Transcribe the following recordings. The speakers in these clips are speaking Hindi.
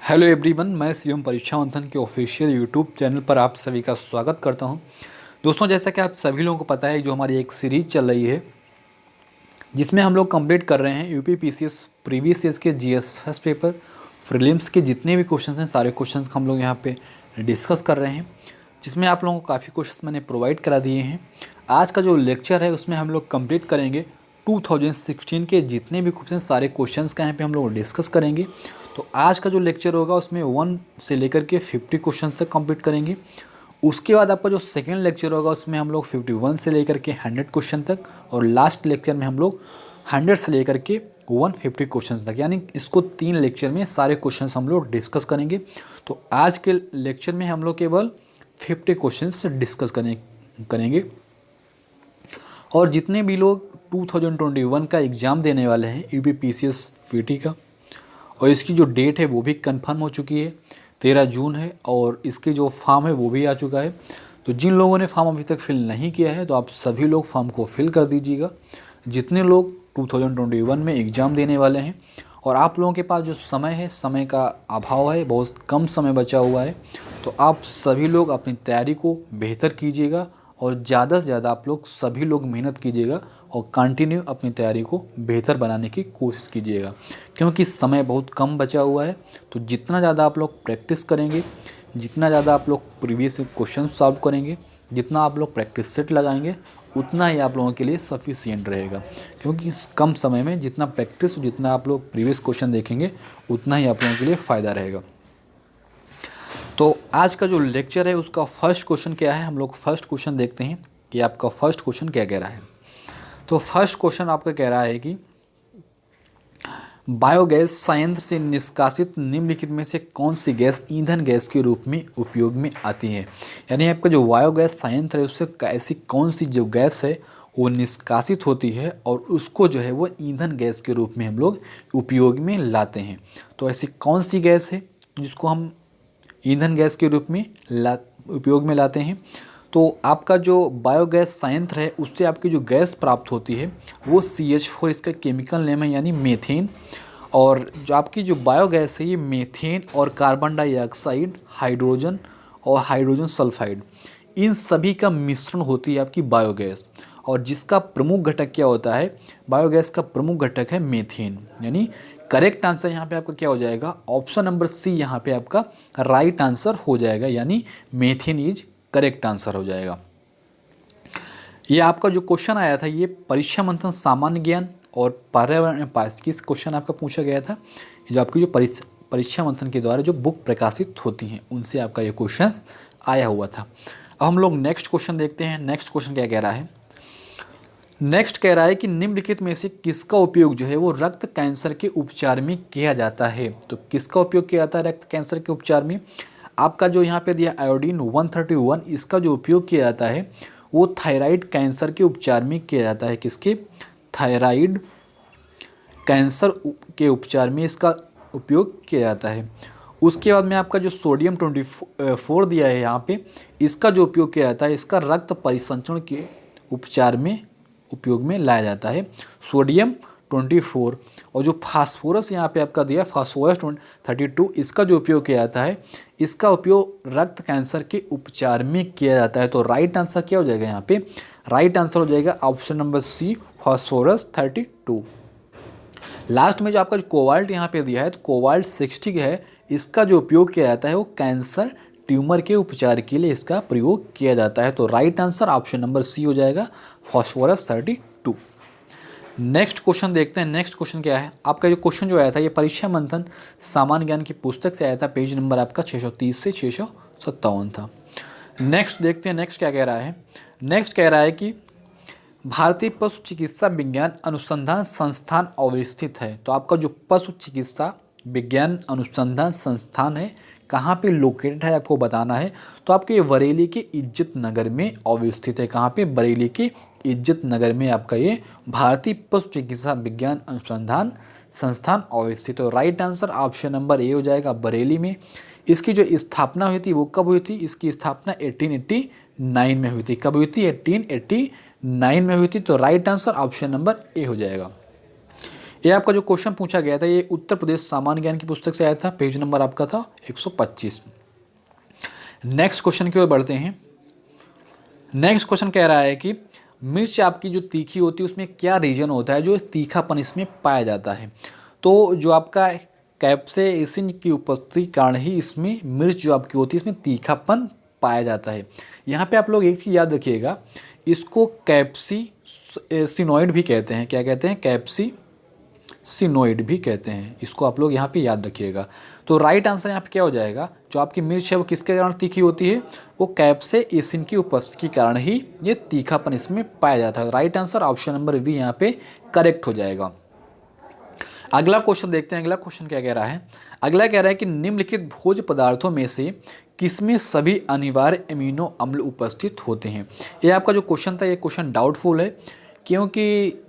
हेलो एवरीवन, मैं शिवम परीक्षा मंथन के ऑफिशियल यूट्यूब चैनल पर आप सभी का स्वागत करता हूं। दोस्तों, जैसा कि आप सभी लोगों को पता है, जो हमारी एक सीरीज चल रही है जिसमें हम लोग कंप्लीट कर रहे हैं यूपी पीसीएस प्रीवियस ईयर्स के जीएस फर्स्ट पेपर प्रीलिम्स के जितने भी क्वेश्चन हैं सारे क्वेश्चन हम लोग यहाँ पे डिस्कस कर रहे हैं, जिसमें आप लोगों को काफ़ी क्वेश्चन मैंने प्रोवाइड करा दिए हैं। आज का जो लेक्चर है उसमें हम लोग कंप्लीट करेंगे 2016 के जितने भी क्वेश्चन सारे क्वेश्चंस का यहाँ पे हम लोग डिस्कस करेंगे। तो आज का जो लेक्चर होगा उसमें 1 से लेकर के 50 क्वेश्चन तक कंप्लीट करेंगे। उसके बाद आपका जो सेकेंड लेक्चर होगा उसमें हम लोग 51 से लेकर के 100 क्वेश्चन तक, और लास्ट लेक्चर में हम लोग 100 से लेकर के 150 क्वेश्चन तक, यानी इसको 3 लेक्चर में सारे क्वेश्चन हम लोग डिस्कस करेंगे। तो आज के लेक्चर में हम लोग केवल 50 क्वेश्चन डिस्कस करेंगे। और जितने भी लोग 2021 का एग्ज़ाम देने वाले हैं यूपी पीसीएस पीटी का, और इसकी जो डेट है वो भी कंफर्म हो चुकी है, 13 जून है, और इसके जो फॉर्म है वो भी आ चुका है। तो जिन लोगों ने फॉर्म अभी तक फिल नहीं किया है तो आप सभी लोग फॉर्म को फिल कर दीजिएगा, जितने लोग 2021 में एग्ज़ाम देने वाले हैं। और आप लोगों के पास जो समय है, समय का अभाव है, बहुत कम समय बचा हुआ है, तो आप सभी लोग अपनी तैयारी को बेहतर कीजिएगा और ज़्यादा से ज़्यादा आप लोग सभी लोग मेहनत कीजिएगा और कंटिन्यू अपनी तैयारी को बेहतर बनाने की कोशिश कीजिएगा, क्योंकि समय बहुत कम बचा हुआ है। तो जितना ज़्यादा आप लोग प्रैक्टिस करेंगे, जितना ज़्यादा आप लोग प्रीवियस क्वेश्चन सॉल्व करेंगे, जितना आप लोग प्रैक्टिस सेट लगाएंगे, उतना ही आप लोगों के लिए सफिशिएंट रहेगा। क्योंकि इस कम समय में जितना प्रैक्टिस, जितना आप लोग प्रीवियस क्वेश्चन देखेंगे, उतना ही आप लोगों के लिए फ़ायदा रहेगा। तो आज का जो लेक्चर है उसका फर्स्ट क्वेश्चन क्या है, हम लोग फर्स्ट क्वेश्चन देखते हैं कि आपका फर्स्ट क्वेश्चन क्या कह रहा है। तो फर्स्ट क्वेश्चन आपका कह रहा है कि बायोगैस संयंत्र से निष्कासित निम्नलिखित में से कौन सी गैस ईंधन गैस के रूप में उपयोग में आती है। यानी आपका जो बायोगैस संयंत्र है उससे ऐसी कौन सी जो गैस है वो निष्कासित होती है और उसको जो है वो ईंधन गैस के रूप में हम लोग उपयोग में लाते हैं। तो ऐसी कौन सी गैस है जिसको हम ईंधन गैस के रूप में उपयोग में लाते हैं। तो आपका जो बायोगैस संयंत्र है उससे आपकी जो गैस प्राप्त होती है वो CH4 इसका केमिकल नेम है, यानी मीथेन। और जो आपकी जो बायोगैस है ये मीथेन और कार्बन डाइऑक्साइड, हाइड्रोजन और हाइड्रोजन सल्फाइड, इन सभी का मिश्रण होती है आपकी बायोगैस। और जिसका प्रमुख घटक क्या होता है, बायोगैस का प्रमुख घटक है मीथेन। यानी करेक्ट आंसर यहाँ पे आपका क्या हो जाएगा, ऑप्शन नंबर सी यहाँ पे आपका राइट आंसर हो जाएगा, यानी मीथेन इज करेक्ट आंसर हो जाएगा। ये आपका जो क्वेश्चन आया था ये परीक्षा मंथन सामान्य ज्ञान और पर्यावरण में पास किस क्वेश्चन आपका पूछा गया था, जो आपकी जो परीक्षा मंथन के द्वारा जो बुक प्रकाशित होती हैं उनसे आपका ये क्वेश्चन आया हुआ था। अब हम लोग नेक्स्ट क्वेश्चन देखते हैं। नेक्स्ट क्वेश्चन क्या कह रहा है, नेक्स्ट कह रहा है कि निम्नलिखित में से किसका उपयोग जो है वो रक्त कैंसर के उपचार में किया जाता है। तो किसका उपयोग किया जाता है रक्त कैंसर के उपचार में, आपका जो यहाँ पे दिया आयोडीन 131, इसका जो उपयोग किया जाता है वो थायराइड कैंसर के उपचार में किया जाता है। किसके, थायराइड कैंसर के उपचार में इसका उपयोग किया जाता है। उसके बाद में आपका जो सोडियम 24 दिया है यहाँ पे, इसका जो उपयोग किया जाता है, इसका रक्त परिसंचरण के उपचार में उपयोग में लाया जाता है, सोडियम 24। और जो फास्फोरस यहाँ पे आपका दिया फास्फोरस 32, इसका जो उपयोग किया जाता है, इसका उपयोग रक्त कैंसर के उपचार में किया जाता है। तो राइट आंसर क्या हो जाएगा यहाँ पे, राइट आंसर हो जाएगा option number C, phosphorus 32। Last में जो आपका जो कोबाल्ट यहाँ पे दिया है तो कोबाल्ट 60 है, इसका जो उपयोग किया जाता है वो कैंसर ट्यूमर के उपचार के लिए इसका प्रयोग किया जाता है। तो right answer option number C हो जाएगा, फास्फोरस 32। नेक्स्ट क्वेश्चन देखते हैं। नेक्स्ट क्वेश्चन क्या है, आपका जो क्वेश्चन जो आया था ये परीक्षा मंथन सामान्य ज्ञान की पुस्तक से आया था, पेज नंबर आपका 630 से 657 था। नेक्स्ट देखते हैं, नेक्स्ट क्या कह रहा है। नेक्स्ट कह रहा है कि भारतीय पशु चिकित्सा विज्ञान अनुसंधान संस्थान अवस्थित है। तो आपका जो पशु चिकित्सा विज्ञान अनुसंधान संस्थान है कहाँ पे लोकेटेड है आपको बताना है। तो आपके बरेली के इज्जत नगर में अवस्थित है। कहाँ पे, बरेली के इज्जत नगर में आपका ये भारतीय पशु चिकित्सा विज्ञान अनुसंधान संस्थान अवस्थित है। Right answer option number A हो जाएगा, बरेली में। इसकी जो स्थापना हुई थी वो कब हुई थी, इसकी स्थापना 1889 में हुई थी। कब हुई थी, 1889 में हुई थी। तो right answer option number A हो जाएगा। ये आपका जो क्वेश्चन पूछा गया था ये उत्तर प्रदेश सामान्य ज्ञान की पुस्तक से आया था, पेज नंबर आपका था 125। नेक्स्ट क्वेश्चन की ओर बढ़ते हैं। नेक्स्ट क्वेश्चन कह रहा है कि मिर्च आपकी जो तीखी होती है उसमें क्या रीजन होता है जो तीखापन इसमें पाया जाता है। तो जो आपका कैप्सेसिन की उपस्थिति के कारण ही इसमें मिर्च जो आपकी होती है इसमें तीखापन पाया जाता है। यहाँ पे आप लोग एक चीज़ याद रखिएगा, इसको कैप्सिसिनोइड भी कहते हैं। क्या कहते हैं? कैप्सिसिनोइड भी कहते हैं। इसको आप लोग यहाँ पे याद रखिएगा। तो राइट आंसर यहाँ पे क्या हो जाएगा, जो आपकी मिर्च है वो किसके कारण तीखी होती है, वो कैप्सेसिन की उपस्थिति के कारण ही ये तीखापन इसमें पाया जाता है। Right answer option number B यहाँ पे करेक्ट हो जाएगा। अगला क्वेश्चन देखते हैं। अगला क्वेश्चन क्या कह रहा है, अगला कह रहा है कि निम्नलिखित भोज्य पदार्थों में से किसमें सभी अनिवार्य अमीनो अम्ल उपस्थित होते हैं। ये आपका जो क्वेश्चन था ये क्वेश्चन डाउटफुल है, क्योंकि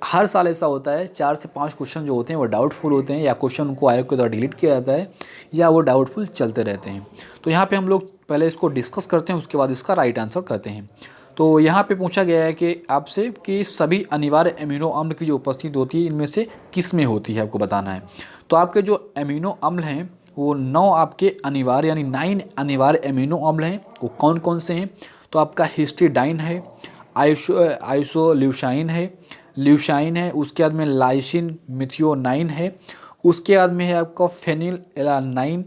हर साल ऐसा होता है 4 से 5 क्वेश्चन जो होते हैं वो डाउटफुल होते हैं, या क्वेश्चन उनको आयोग के द्वारा डिलीट किया जाता है या वो डाउटफुल चलते रहते हैं। तो यहाँ पे हम लोग पहले इसको डिस्कस करते हैं, उसके बाद इसका राइट आंसर करते हैं। तो यहाँ पे पूछा गया है कि आपसे कि सभी अनिवार्य अमीनो अम्ल की जो उपस्थिति होती है इनमें से किस में होती है, आपको बताना है। तो आपके जो अमीनो अम्ल हैं वो 9 आपके अनिवार्य यानी 9 अनिवार्य अमीनो अम्ल हैं। वो कौन कौन से हैं, तो आपका हिस्टिडाइन है, आइसोल्यूसाइन है, ल्यूसाइन है, उसके बाद में लाइसिन मिथियोनाइन है, उसके बाद में है आपका फेनिलएलानाइन,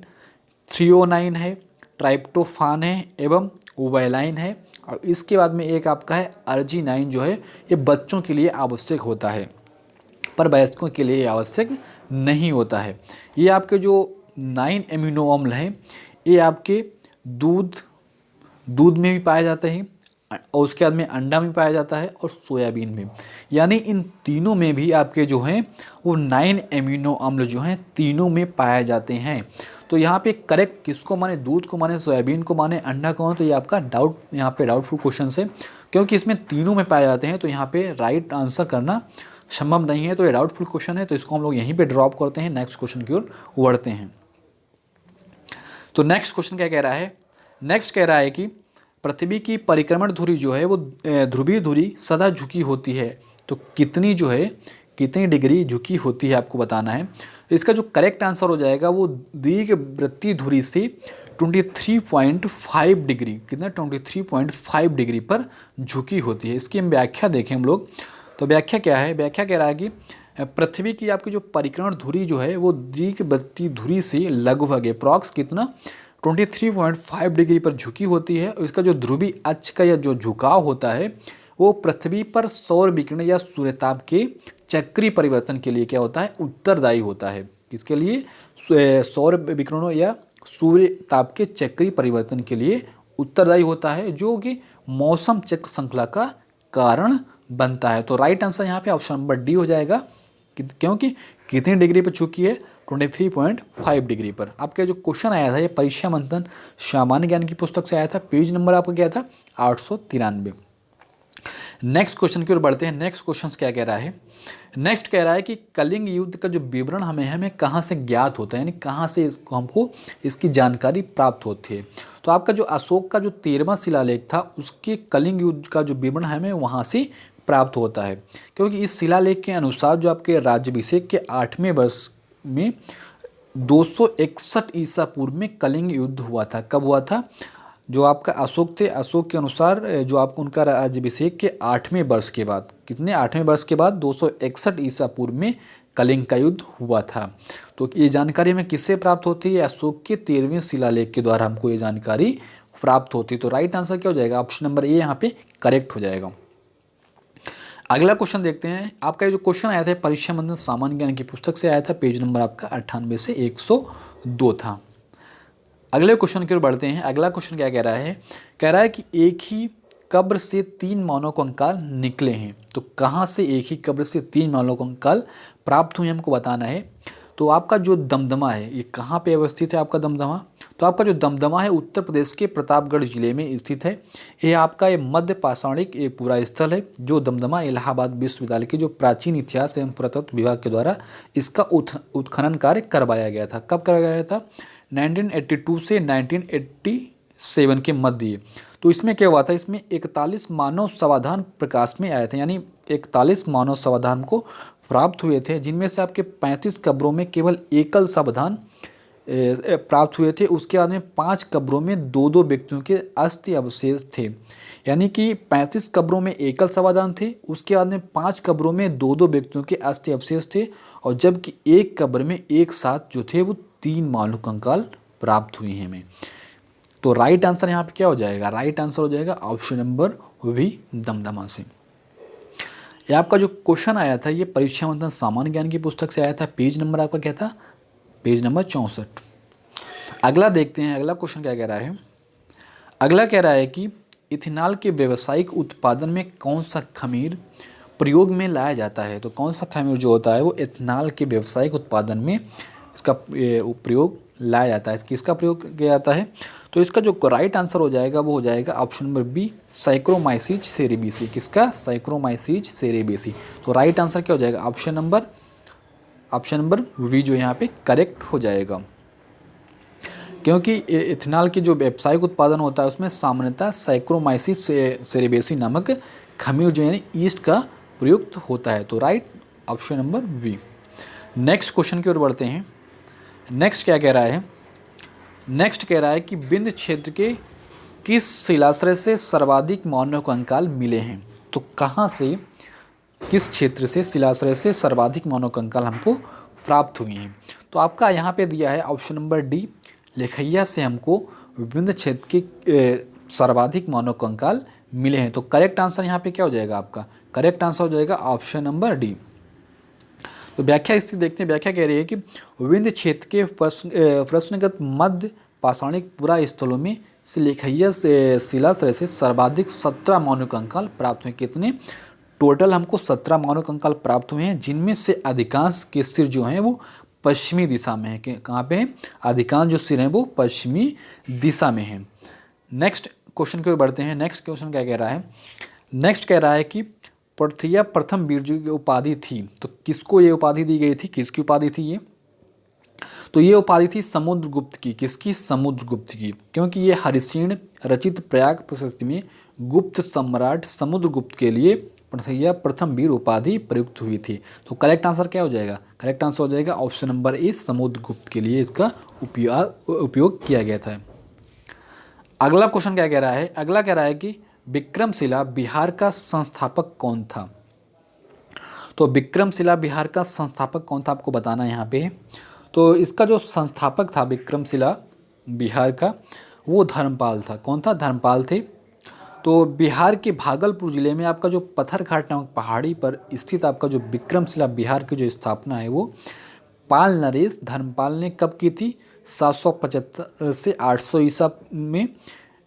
थ्रियोनाइन है, ट्राइप्टोफान है एवं वेलाइन है, और इसके बाद में एक आपका है अर्जिनाइन जो है ये बच्चों के लिए आवश्यक होता है पर वयस्कों के लिए आवश्यक नहीं होता है। ये आपके जो 9 एमिनो अम्ल हैं ये आपके दूध में भी पाए जाते हैं, और उसके बाद में अंडा में पाया जाता है और सोयाबीन में, यानी इन तीनों में भी आपके जो हैं वो 9 एमिनो अम्ल जो हैं तीनों में पाए जाते हैं। तो यहाँ पे करेक्ट किसको माने, दूध को माने, सोयाबीन को माने, अंडा को माने, तो ये आपका यहाँ पे डाउटफुल क्वेश्चन है, क्योंकि इसमें तीनों में पाए जाते हैं। तो यहाँ पे राइट आंसर करना संभव नहीं है, तो ये डाउटफुल क्वेश्चन है, तो इसको हम लोग यहीं पे ड्रॉप करते हैं, नेक्स्ट क्वेश्चन की ओर बढ़ते हैं। तो नेक्स्ट क्वेश्चन क्या कह रहा है, नेक्स्ट कह रहा है कि पृथ्वी की परिक्रमण धुरी जो है वो ध्रुवीय धुरी सदा झुकी होती है, तो कितनी डिग्री झुकी होती है आपको बताना है। इसका जो करेक्ट आंसर हो जाएगा वो दीर्घवृत्तीय धुरी से 23.5 डिग्री, कितना 23.5 डिग्री पर झुकी होती है। इसकी हम व्याख्या देखें हम लोग, तो व्याख्या क्या है, व्याख्या कह रहा है कि पृथ्वी की आपकी जो परिक्रमण धुरी जो है वो दीर्घवृत्तीय धुरी से लगभग अप्रॉक्स कितना 23.5 डिग्री पर झुकी होती है। और इसका जो ध्रुवीय अक्ष का या जो झुकाव होता है वो पृथ्वी पर सौर विकिरण या सूर्यताप के चक्रीय परिवर्तन के लिए क्या होता है, उत्तरदायी होता है। किसके लिए, सौर विकिरणों या सूर्य ताप के चक्रीय परिवर्तन के लिए उत्तरदायी होता है, जो कि मौसम चक्र श्रृंखला का कारण बनता है। तो राइट आंसर यहाँ पे ऑप्शन नंबर डी हो जाएगा, क्योंकि कितनी डिग्री पर झुकी है, 23.5 डिग्री पर। आपका जो क्वेश्चन आया था ये परीक्षा मंथन सामान्य ज्ञान की पुस्तक से आया था, पेज नंबर आपका क्या था 893। नेक्स्ट क्वेश्चन की ओर बढ़ते हैं। नेक्स्ट क्वेश्चन क्या कह रहा है, नेक्स्ट कह रहा है कि कलिंग युद्ध का जो विवरण हमें कहाँ से ज्ञात होता है, यानी कहाँ से इसको हमको इसकी जानकारी प्राप्त होती है। तो आपका जो अशोक का जो 13वां शिलालेख था उसके कलिंग युद्ध का जो विवरण हमें वहाँ से प्राप्त होता है, क्योंकि इस शिलालेख के अनुसार जो आपके राज्याभिषेक के 8वें वर्ष में 261 ईसा पूर्व में कलिंग युद्ध हुआ था। कब हुआ था, जो आपका अशोक थे, अशोक के अनुसार जो आपको उनका राज्याभिषेक के 8वें वर्ष के बाद, कितने 8वें वर्ष के बाद 261 ईसा पूर्व में कलिंग का युद्ध हुआ था। तो ये जानकारी हमें किससे प्राप्त होती है, अशोक के 13वें शिलालेख के द्वारा हमको ये जानकारी प्राप्त होती है। तो राइट आंसर क्या हो जाएगा, ऑप्शन नंबर ए यहाँ पे करेक्ट हो जाएगा। अगला क्वेश्चन देखते हैं। आपका ये जो क्वेश्चन आया था परीक्षा मंथन सामान्य ज्ञान की पुस्तक से आया था, पेज नंबर आपका 98 से 102 था। अगले क्वेश्चन की ओर बढ़ते हैं। अगला क्वेश्चन क्या कह रहा है, कह रहा है कि एक ही कब्र से 3 मानव कंकाल निकले हैं। तो कहाँ से एक ही कब्र से 3 मानव कंकाल प्राप्त हुए हमको बताना है। तो आपका जो दमदमा है ये कहाँ पे अवस्थित है, आपका दमदमा, तो आपका जो दमदमा है उत्तर प्रदेश के प्रतापगढ़ जिले में स्थित है। ये आपका ये मध्य पाषाणिक एक पूरा स्थल है, जो दमदमा इलाहाबाद विश्वविद्यालय के जो प्राचीन इतिहास एवं पुरातत्व विभाग के द्वारा इसका उत्खनन कार्य करवाया गया था। कब करवाया गया था, 1982 से 1987 के मध्य। तो इसमें क्या हुआ था, इसमें 41 मानव समाधान प्रकाश में आए थे, यानी 41 मानव सावधान को प्राप्त हुए थे, जिनमें से आपके 35 कब्रों में केवल एकल सावधान प्राप्त हुए थे। उसके बाद में 5 कब्रों में दो दो व्यक्तियों के अस्थि अवशेष थे। यानी कि 35 कब्रों में एकल सावधान थे, उसके बाद में 5 कब्रों में दो दो व्यक्तियों के अस्थि अवशेष थे, और जबकि एक कब्र में एक साथ जो थे वो 3 मानव कंकाल प्राप्त हुए हैं हमें। तो राइट आंसर यहाँ पे क्या हो जाएगा? राइट आंसर हो जाएगा ऑप्शन नंबर वी, दमदमा से। ये आपका जो क्वेश्चन आया था ये परीक्षा मंथन सामान्य ज्ञान की पुस्तक से आया था। पेज नंबर आपका क्या था? Page number 64। अगला देखते हैं, अगला क्वेश्चन क्या कह रहा है। अगला कह रहा है कि इथेनॉल के व्यावसायिक उत्पादन में कौन सा खमीर प्रयोग में लाया जाता है? तो कौन सा खमीर जो होता है वो इथेनॉल के व्यावसायिक उत्पादन में इसका प्रयोग लाया जाता है। किसका प्रयोग किया जाता है? तो इसका जो राइट आंसर हो जाएगा वो हो जाएगा ऑप्शन नंबर बी, साइक्रोमाइसीज सेरेबेसी। किसका? साइक्रोमाइसीज सेरेबेसी। तो राइट आंसर क्या हो जाएगा? ऑप्शन नंबर वी जो यहाँ पे करेक्ट हो जाएगा, क्योंकि इथेनॉल की जो व्यावसायिक उत्पादन होता है उसमें सामान्यतः साइक्रोमाइसीस सेरेबेसी नामक खमीर जो है ईस्ट का प्रयुक्त होता है। तो right option number B. Next question की ओर बढ़ते हैं। नेक्स्ट क्या कह रहा है? नेक्स्ट कह रहा है कि विंध्य क्षेत्र के किस शिलाश्रय से सर्वाधिक मानव कंकाल मिले हैं? तो कहाँ से, किस क्षेत्र से, शिलाश्रय से सर्वाधिक मानव कंकाल हमको प्राप्त हुए हैं? तो आपका यहाँ पे दिया है ऑप्शन नंबर डी, लेखैया से हमको विंध्य क्षेत्र के सर्वाधिक मानव कंकाल मिले हैं। तो करेक्ट आंसर यहाँ पे क्या हो जाएगा आपका? करेक्ट आंसर हो जाएगा ऑप्शन नंबर डी। तो व्याख्या इससे देखते हैं। व्याख्या कह रही है कि विंध्य क्षेत्र के प्रश्नगत मध्य पाषाणिक पुरा स्थलों में से लेखैया शिलाश्रय से सर्वाधिक 17 मानव कंकाल प्राप्त हुए। कितने? टोटल हमको 17 मानव कंकाल प्राप्त हुए हैं, जिनमें से अधिकांश के सिर जो हैं वो पश्चिमी दिशा में है। कहाँ पे हैं? अधिकांश जो सिर हैं वो पश्चिमी दिशा में हैं। नेक्स्ट क्वेश्चन की ओर बढ़ते हैं। नेक्स्ट क्वेश्चन क्या कह रहा है? नेक्स्ट कह रहा है कि पृथ्वी प्रथम वीर की उपाधि थी। तो किसको ये उपाधि दी गई थी? किसकी उपाधि थी ये? तो ये उपाधि थी समुद्रगुप्त की। किसकी? समुद्रगुप्त की, क्योंकि ये हरिसेन रचित प्रयाग प्रशस्ति में गुप्त सम्राट समुद्रगुप्त के लिए पृथ्वी प्रथम वीर उपाधि प्रयुक्त हुई थी। तो करेक्ट आंसर क्या हो जाएगा? करेक्ट आंसर हो जाएगा ऑप्शन नंबर ए, समुद्रगुप्त के लिए इसका उपयोग किया गया था। अगला क्वेश्चन क्या कह रहा है? अगला कह रहा है कि विक्रमशिला बिहार का संस्थापक कौन था? तो विक्रमशिला बिहार का संस्थापक कौन था आपको बताना है यहाँ पे। तो इसका जो संस्थापक था विक्रमशिला बिहार का, वो धर्मपाल था। कौन था? धर्मपाल थे। तो बिहार के भागलपुर जिले में आपका जो पत्थरघाट नामक पहाड़ी पर स्थित आपका जो विक्रमशिला बिहार की जो स्थापना है वो पाल नरेश धर्मपाल ने कब की थी? 775 से 800 ईसा में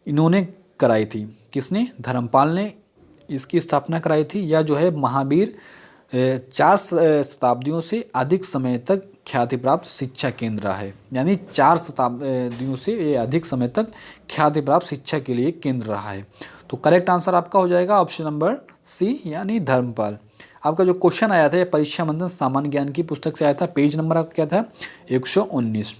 इन्होंने कराई थी। किसने? धर्मपाल ने इसकी स्थापना कराई थी। या जो है महावीर 4 शताब्दियों से अधिक समय तक ख्याति प्राप्त शिक्षा केंद्र रहा है। यानी 4 शताब्दियों से ये अधिक समय तक ख्याति प्राप्त शिक्षा के लिए केंद्र रहा है। तो करेक्ट आंसर आपका हो जाएगा ऑप्शन नंबर सी, यानी धर्मपाल। आपका जो क्वेश्चन आया था ये परीक्षा मंथन सामान्य ज्ञान की पुस्तक से आया था। पेज नंबर आपका क्या था? 119।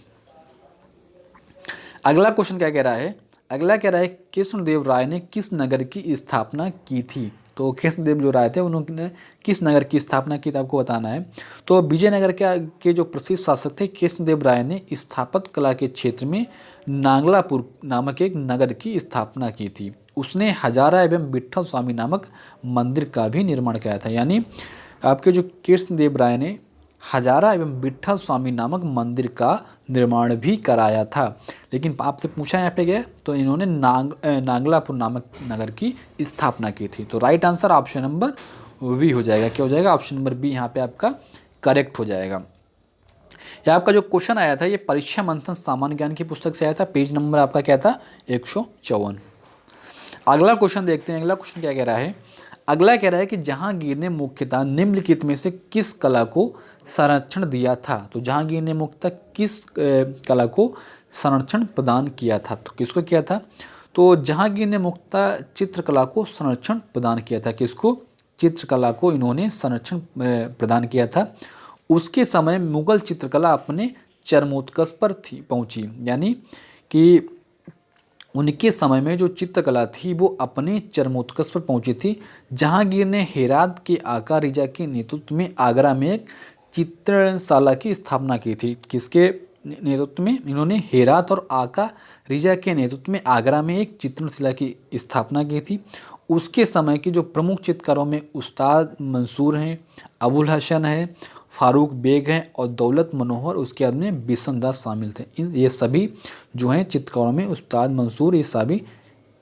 अगला क्वेश्चन क्या कह रहा है? अगला कह रहा है कृष्णदेव राय ने किस नगर की स्थापना की थी? तो कृष्णदेव जो राय थे उन्होंने किस नगर की स्थापना की थी आपको बताना है। तो विजयनगर के जो प्रसिद्ध शासक थे कृष्णदेव राय ने स्थापत्य कला के क्षेत्र में नांगलापुर नामक एक नगर की स्थापना की थी। उसने हजारा एवं विट्ठल स्वामी नामक मंदिर का भी निर्माण किया था। यानी आपके जो कृष्णदेव राय ने हजारा एवं विट्ठल स्वामी नामक मंदिर का निर्माण भी कराया था। लेकिन आपसे पूछा यहाँ पे गया तो इन्होंने नांगलापुर नामक नगर की स्थापना की थी। तो right answer option number B हो जाएगा। क्या हो जाएगा? ऑप्शन नंबर बी यहाँ पे आपका करेक्ट हो जाएगा। यह आपका जो क्वेश्चन आया था ये परीक्षा मंथन सामान्य ज्ञान की पुस्तक से आया था। पेज नंबर आपका क्या था? 154। अगला क्वेश्चन देखते हैं। अगला क्वेश्चन क्या कह रहा है? अगला कह रहा है कि जहांगीर ने मुख्यतः निम्नलिखित में से किस कला को संरक्षण दिया था? तो जहांगीर ने मुख्यतः किस कला को संरक्षण प्रदान किया था? तो किसको किया था? तो जहांगीर ने मुख्यतः चित्रकला को संरक्षण प्रदान किया था। किसको? चित्रकला को इन्होंने संरक्षण प्रदान किया था। उसके समय मुगल चित्रकला अपने चरमोत्कर्ष पर पहुंची। यानी कि उनके समय में जो चित्रकला थी वो अपने चरमोत्कर्ष पर पहुंची थी। जहांगीर ने हेरात के आका रिजा के नेतृत्व में आगरा में एक चित्रशाला की स्थापना की थी। किसके नेतृत्व में? इन्होंने हेरात और आका रिजा के नेतृत्व में आगरा में एक चित्रशाला की स्थापना की थी। उसके समय के जो प्रमुख चित्रकारों में उस्ताद मंसूर हैं, अबुल हसन है, फारूक बेग हैं और दौलत मनोहर, उसके बाद में बिशन दास शामिल थे। ये सभी जो हैं चित्रकारों में उस्ताद मंसूर, ये सभी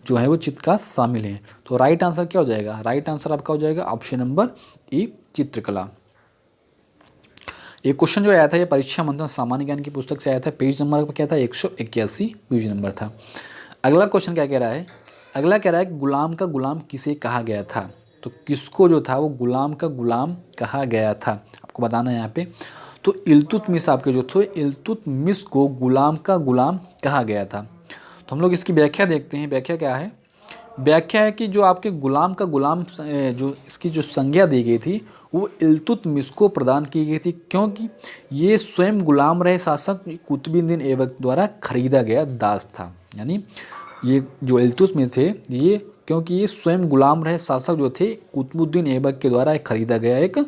जो है वो चित्रकार शामिल हैं। तो राइट आंसर क्या हो जाएगा? राइट आंसर आपका हो जाएगा ऑप्शन नंबर ई, चित्रकला। ये क्वेश्चन जो आया था ये परीक्षा मंथन सामान्य ज्ञान की पुस्तक से आया था। पेज नंबर क्या था? 181 पेज नंबर था। अगला क्वेश्चन क्या कह रहा है? अगला कह रहा है गुलाम का गुलाम किसे कहा गया था? तो किसको जो था वो गुलाम का गुलाम कहा गया था, आपको बताना है यहाँ पे। तो इल्तुतमिश आपके जो थे, इल्तुतमिश को गुलाम का गुलाम कहा गया था। तो हम लोग इसकी व्याख्या देखते हैं। व्याख्या क्या है? व्याख्या है कि जो आपके गुलाम का गुलाम जो इसकी जो संज्ञा दी गई थी वो इल्तुतमिश को प्रदान की गई थी, क्योंकि ये स्वयं गुलाम रहे शासक कुतुबुद्दीन ऐबक द्वारा खरीदा गया दास था। यानी ये जो इल्तुतमिश थे ये, क्योंकि ये स्वयं गुलाम रहे शासक जो थे कुतुबुद्दीन ऐबक के द्वारा खरीदा गया एक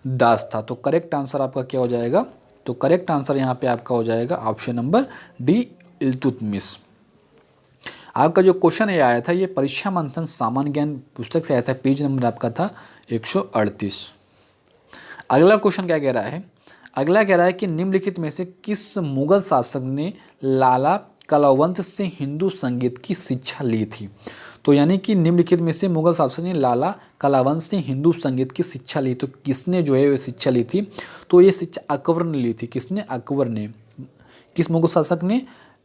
दास था। तो करेक्ट आंसर आपका क्या हो जाएगा? तो करेक्ट आंसर यहाँ पे आपका हो जाएगा ऑप्शन नंबर डी, इल्तुतमिश। आपका जो क्वेश्चन है आया था ये परीक्षा मंथन सामान्य ज्ञान पुस्तक से आया था। पेज नंबर आपका था 138। अगला क्वेश्चन क्या कह रहा है? अगला कह रहा है कि निम्नलिखित में से किस मुगल शासक ने लाला कलावंत से हिंदू संगीत की शिक्षा ली थी? तो यानी कि निम्नलिखित में से मुगल शासक ने लाला कलावंत से हिंदू संगीत की शिक्षा ली। तो किसने जो है वो शिक्षा ली थी? तो ये शिक्षा अकबर ने ली थी। किसने? अकबर ने। किस मुगल शासक ने?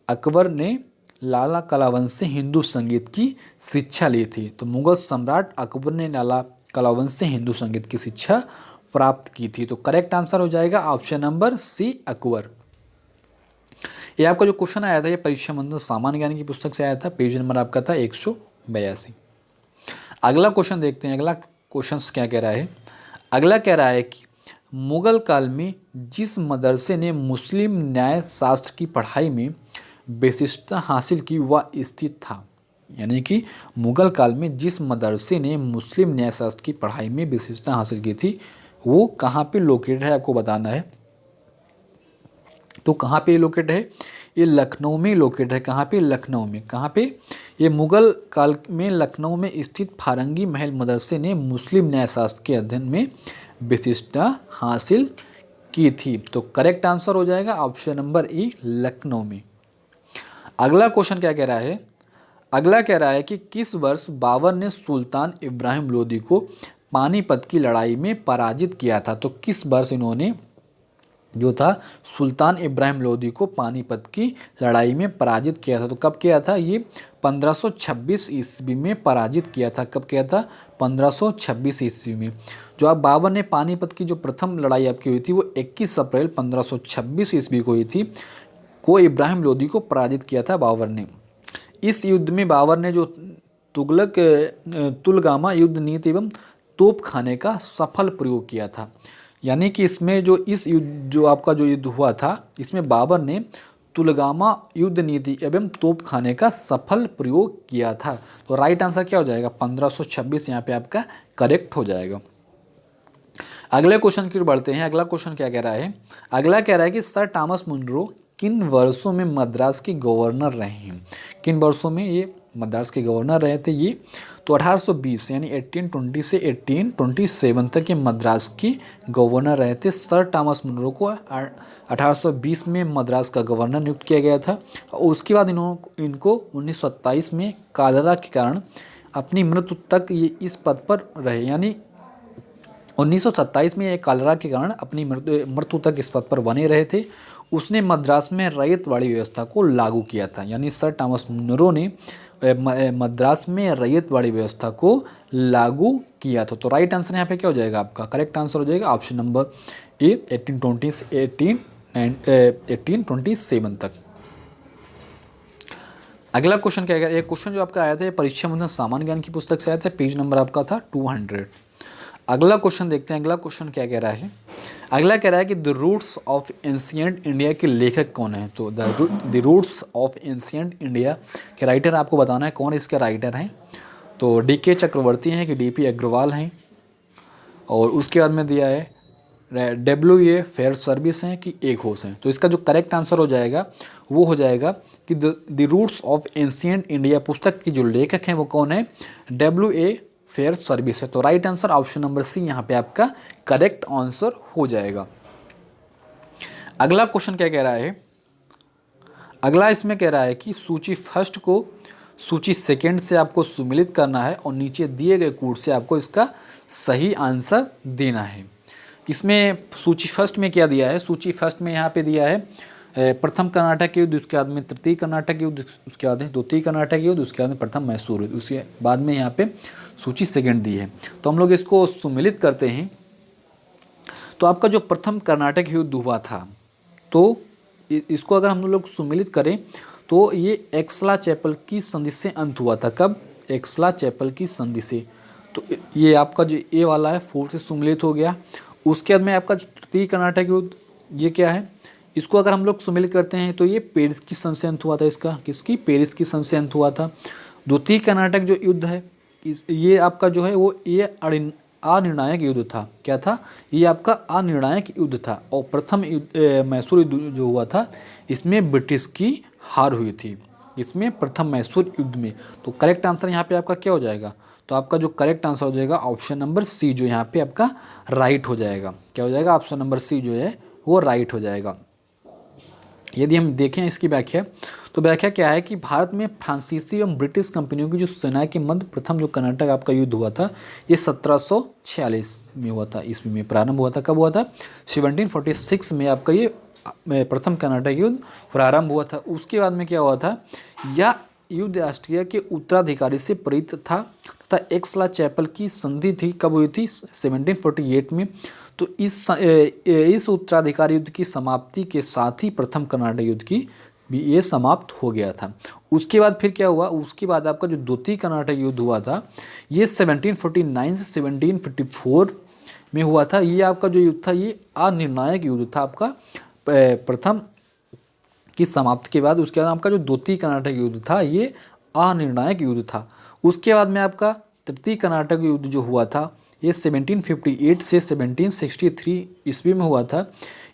अकबर ने लाला कलावंत से हिंदू संगीत की शिक्षा ली थी। तो मुगल सम्राट अकबर ने लाला कलावंत से हिंदू संगीत की शिक्षा प्राप्त की थी। तो करेक्ट आंसर हो जाएगा ऑप्शन नंबर सी, अकबर। ये आपका जो क्वेश्चन आया था ये परीक्षा मंथन सामान्य ज्ञान की पुस्तक से आया था। पेज नंबर आपका था 182। अगला क्वेश्चन देखते हैं। अगला क्वेश्चन क्या कह रहा है? अगला कह रहा है कि मुगल काल में जिस मदरसे ने मुस्लिम न्याय शास्त्र की पढ़ाई में विशिष्टता हासिल की वह स्थित था। यानी कि मुगल काल में जिस मदरसे ने मुस्लिम न्याय शास्त्र की पढ़ाई में विशिष्टता हासिल की थी वो कहाँ पे लोकेटेड है, आपको बताना है। तो कहाँ पे लोकेट है? ये लखनऊ में लोकेट है। कहाँ पे? लखनऊ में। कहाँ पे? ये मुगल काल में लखनऊ में स्थित फारंगी महल मदरसे ने मुस्लिम न्यायशास्त्र के अध्ययन में विशिष्टता हासिल की थी। तो करेक्ट आंसर हो जाएगा ऑप्शन नंबर ई, लखनऊ में। अगला क्वेश्चन क्या कह रहा है? अगला कह रहा है कि किस वर्ष बाबर ने सुल्तान इब्राहिम लोदी को पानीपत की लड़ाई में पराजित किया था? तो किस वर्ष इन्होंने जो था सुल्तान इब्राहिम लोदी को पानीपत की लड़ाई में पराजित किया था? तो कब किया था? ये 1526 ईस्वी में पराजित किया था। कब किया था? 1526 ईस्वी में। जो आप बाबर ने पानीपत की जो प्रथम लड़ाई आपकी हुई थी वो 21 अप्रैल 1526 ईस्वी को हुई थी। को इब्राहिम लोदी को पराजित किया था बाबर ने। इस युद्ध में बाबर ने जो तुलगामा युद्ध नीति एवं तोपखाने का सफल प्रयोग किया था। यानी कि इसमें जो इस युद्ध जो आपका जो युद्ध हुआ था इसमें बाबर ने तुलगामा युद्ध नीति एवं तोपखाने का सफल प्रयोग किया था। तो राइट आंसर क्या हो जाएगा? 1526 यहाँ पे आपका करेक्ट हो जाएगा। अगले क्वेश्चन की ओर बढ़ते हैं। अगला क्वेश्चन क्या कह रहा है? अगला कह रहा है कि सर थॉमस मुनरो किन वर्षों में मद्रास के गवर्नर रहे हैं? किन वर्षों में ये मद्रास के गवर्नर रहे थे ये? तो 1820 यानी 1820 से 1827 तक ये मद्रास के गवर्नर रहे थे। सर थॉमस मुनरो को 1820 में मद्रास का गवर्नर नियुक्त किया गया था और उसके बाद इनको 1927 में कॉलेरा के कारण अपनी मृत्यु तक ये इस पद पर रहे। यानी 1927 में ये कॉलेरा के कारण अपनी मृत्यु तक इस पद पर बने रहे थे। उसने मद्रास में रैयतवाड़ी व्यवस्था को लागू किया था। यानी सर थॉमस मुनरो ने मद्रास में रैयतवाड़ी व्यवस्था को लागू किया था। तो राइट आंसर यहाँ पे क्या हो जाएगा? आपका करेक्ट आंसर हो जाएगा ऑप्शन नंबर ए, 1820 से 1827 तक। अगला क्वेश्चन क्या है? एक क्वेश्चन जो आपका आया था परीक्षा मंथन सामान्य ज्ञान की पुस्तक से आया था। पेज नंबर आपका था 200। अगला क्वेश्चन देखते हैं। अगला क्वेश्चन क्या कह रहा है? अगला कह रहा है कि the roots of ancient India के लेखक कौन है। तो the roots of ancient India के राइटर आपको बताना है कौन इसके राइटर हैं। तो डी.के. चक्रवर्ती हैं कि डी.पी. अग्रवाल हैं, और उसके बाद में दिया है डब्ल्यू.ए. फेयर सर्विस हैं कि एक होश हैं। तो इसका जो करेक्ट आंसर हो जाएगा वो हो जाएगा कि the roots of ancient India पुस्तक की जो लेखक हैं वो कौन है, डब्ल्यू.ए. फेयर सर्विस है। तो right answer option number C यहाँ पे आपका करेक्ट आंसर हो जाएगा। अगला क्वेश्चन क्या कह रहा है, अगला इसमें कह रहा है कि सूची फर्स्ट को सूची सेकंड से आपको सुमिलित करना है और नीचे दिए गए कोड से आपको इसका सही आंसर देना है। इसमें सूची फर्स्ट में क्या दिया है, सूची फर्स्ट में यहाँ पे दिया है प्रथम कर्नाटक युद्ध, उसके बाद में तृतीय कर्नाटक युद्ध, उसके बाद में द्वितीय कर्नाटक युद्ध, उसके बाद में प्रथम मैसूर युद्ध, उसके बाद में यहाँ पे सूची सेकंड दी है। तो हम लोग इसको सुमिलित करते हैं। तो आपका जो प्रथम कर्नाटक युद्ध हुआ था, तो इसको अगर हम लोग सुमिलित करें तो ये एक्सला चैपल की संधि से अंत हुआ था। कब, एक्सला चैपल की संधि से। तो ये आपका जो ए वाला है 4 से सुमिलित हो गया। उसके बाद में आपका तृतीय कर्नाटक युद्ध, ये क्या है, इसको अगर हम लोग सुमिलित करते हैं तो ये पेरिस की संधि से अंत हुआ था। इसका किसकी, पेरिस की संधि से अंत हुआ था। द्वितीय कर्नाटक जो युद्ध है ये आपका जो है वो ये अनिर्णायक युद्ध था। क्या था, ये आपका अनिर्णायक युद्ध था। और प्रथम मैसूर युद्ध जो हुआ था इसमें ब्रिटिश की हार हुई थी, इसमें प्रथम मैसूर युद्ध में। तो करेक्ट आंसर यहाँ पे आपका क्या हो जाएगा, तो आपका जो करेक्ट आंसर हो जाएगा ऑप्शन नंबर सी, जो यहाँ पे आपका राइट हो जाएगा। क्या हो जाएगा, ऑप्शन नंबर सी जो है वो राइट हो जाएगा। यदि हम देखें इसकी व्याख्या, तो व्याख्या क्या है कि भारत में फ्रांसीसी एवं ब्रिटिश कंपनियों की जो सेना के मध्य प्रथम जो कर्नाटक आपका युद्ध हुआ था ये 1746 में हुआ था, ईस्वी में प्रारंभ हुआ था। कब हुआ था, 1746 में आपका ये प्रथम कर्नाटक युद्ध प्रारंभ हुआ था। उसके बाद में क्या हुआ था, यह युद्ध ऑस्ट्रिया के उत्तराधिकारी से प्रेरित था तथा एक्सला चैपल की संधि थी। कब हुई थी, 1748 में। तो इस उत्तराधिकारी युद्ध की समाप्ति के साथ ही प्रथम कर्नाटक युद्ध की भी ये समाप्त हो गया था। उसके बाद फिर क्या हुआ, उसके बाद आपका जो द्वितीय कर्नाटक युद्ध हुआ था ये 1749 से 1754 में हुआ था। ये आपका जो युद्ध था ये अनिर्णायक युद्ध था आपका प्रथम की समाप्ति के बाद। उसके बाद आपका जो द्वितीय कर्नाटक युद्ध था ये अनिर्णायक युद्ध था। उसके बाद में आपका तृतीय कर्नाटक युद्ध जो हुआ था ये 1758 से 1763 ईस्वी में हुआ था।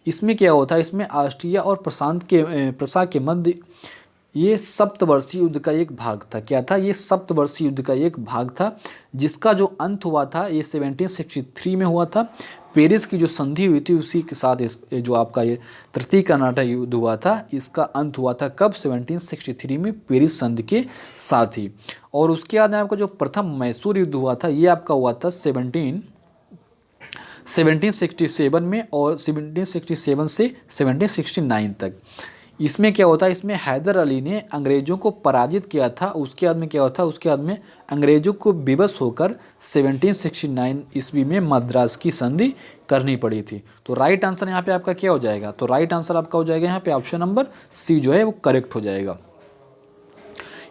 इसमें क्या हुआ था, इसमें ऑस्ट्रिया और प्रशा के मध्य ये सप्तवर्षीय युद्ध का एक भाग था। क्या था, ये सप्तवर्षीय युद्ध का एक भाग था जिसका जो अंत हुआ था ये 1763 में हुआ था। पेरिस की जो संधि हुई थी उसी के साथ जो आपका ये तृतीय कर्नाटक युद्ध हुआ था इसका अंत हुआ था। कब, 1763 में पेरिस संधि के साथ ही। और उसके बाद आपका जो प्रथम मैसूर युद्ध हुआ था ये आपका हुआ था 1767 में, और 1767 से 1769 तक। इसमें क्या होता है, इसमें हैदर अली ने अंग्रेज़ों को पराजित किया था। उसके बाद में क्या होता है, उसके बाद में अंग्रेज़ों को विवश होकर 1769 ईस्वी में मद्रास की संधि करनी पड़ी थी। तो राइट आंसर यहाँ पे आपका क्या हो जाएगा, तो राइट आंसर आपका हो जाएगा यहाँ पे ऑप्शन नंबर सी जो है वो करेक्ट हो जाएगा।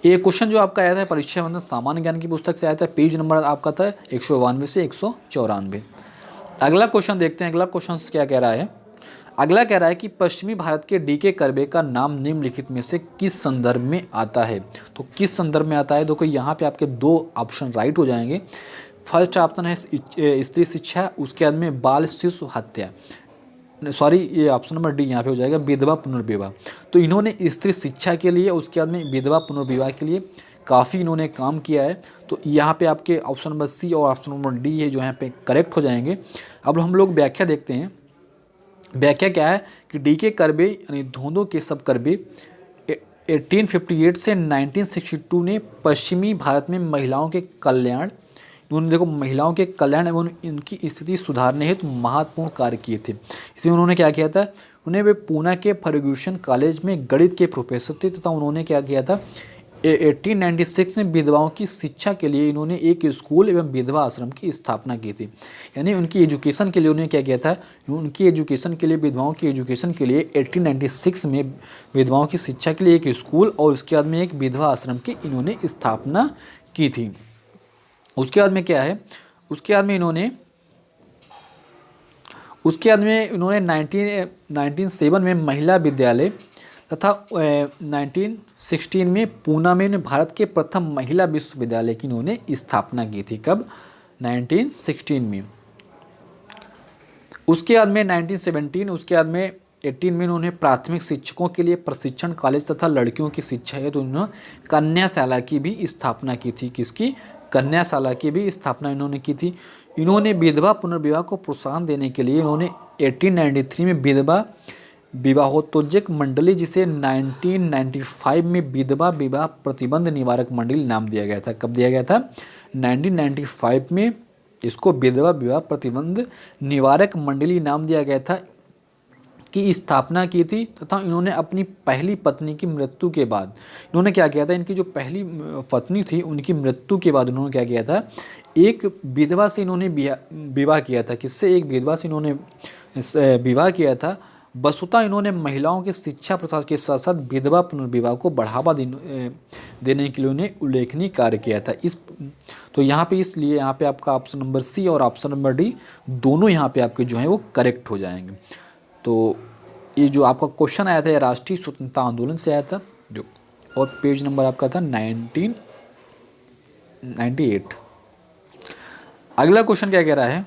ये क्वेश्चन जो आपका आया था परीक्षा बंधन सामान्य ज्ञान की पुस्तक से आया था, पेज नंबर आपका था 192 से 194। अगला क्वेश्चन देखते हैं, अगला क्वेश्चन क्या कह रहा है। अगला कह रहा है कि पश्चिमी भारत के डी.के. कर्बे का नाम निम्नलिखित में से किस संदर्भ में आता है। तो किस संदर्भ में आता है, देखो यहाँ पे आपके दो ऑप्शन राइट हो जाएंगे। फर्स्ट ऑप्शन है स्त्री शिक्षा, उसके बाद में बाल शिशु हत्या, सॉरी ये ऑप्शन नंबर डी यहाँ पे हो जाएगा विधवा पुनर्विवाह। तो इन्होंने स्त्री शिक्षा के लिए, उसके बाद में विधवा पुनर्विवाह के लिए काफ़ी इन्होंने काम किया है। तो यहाँ पे आपके ऑप्शन नंबर सी और ऑप्शन नंबर डी है जो यहाँ पे करेक्ट हो जाएंगे। अब हम लोग व्याख्या देखते हैं। व्याख्या क्या है कि डी.के. कर्बे यानी धोंदो केशव कर्बे 1858 से 1962 ने पश्चिमी भारत में महिलाओं के कल्याण, उन्होंने देखो महिलाओं के कल्याण एवं इनकी स्थिति सुधारने हेतु महत्वपूर्ण कार्य किए थे। इसमें उन्होंने क्या किया था, उन्हें वे पूना के फर्ग्यूसन कॉलेज में गणित के प्रोफेसर थे तथा उन्होंने क्या किया था 1896 में विधवाओं की शिक्षा के लिए इन्होंने एक स्कूल एवं विधवा आश्रम की स्थापना की थी। यानी उनकी एजुकेशन के लिए उन्होंने क्या किया था, उनकी एजुकेशन के लिए, विधवाओं की एजुकेशन के लिए 1896 में विधवाओं की शिक्षा के लिए एक स्कूल और उसके बाद में एक विधवा आश्रम की इन्होंने स्थापना की थी। उसके बाद में क्या है, उसके बाद में इन्होंने उसके बाद में इन्होंने 1907 में महिला विद्यालय तथा 1916 में पूना में इन्होंने भारत के प्रथम महिला विश्वविद्यालय की इन्होंने स्थापना की थी। कब? 1916 में। उसके बाद में 1917, उसके बाद में 18 में उन्होंने प्राथमिक शिक्षकों के लिए प्रशिक्षण कॉलेज तथा लड़कियों की शिक्षा है तो उन्होंने कन्याशाला की भी स्थापना की थी। किसकी? कन्याशाला की भी स्थापना इन्होंने की थी। इन्होंने विधवा पुनर्विवाह को प्रोत्साहन देने के लिए इन्होंने 1893 में विधवा विवाहोत्तेजक मंडली, जिसे 1995 में विधवा विवाह प्रतिबंध निवारक मंडली नाम दिया गया था। कब दिया गया था? 1995 में इसको विधवा विवाह प्रतिबंध निवारक मंडली नाम दिया गया था की स्थापना की थी। तथा इन्होंने अपनी पहली पत्नी की मृत्यु के बाद इन्होंने क्या किया था, इनकी जो पहली पत्नी थी उनकी मृत्यु के बाद उन्होंने क्या किया था, एक विधवा से इन्होंने विवाह किया था। किससे? एक विधवा से इन्होंने विवाह किया था। वस्तुतः इन्होंने महिलाओं की शिक्षा प्रसार के साथ साथ विधवा पुनर्विवाह को बढ़ावा देने के लिए उन्हें उल्लेखनीय कार्य किया था। तो यहाँ पे इसलिए यहाँ पे आपका ऑप्शन नंबर सी और ऑप्शन नंबर डी दोनों यहाँ पे आपके जो हैं वो करेक्ट हो जाएंगे। तो ये जो आपका क्वेश्चन आया था ये राष्ट्रीय स्वतंत्रता आंदोलन से आया था जो, और पेज नंबर आपका था 1998। अगला क्वेश्चन क्या कह रहा है?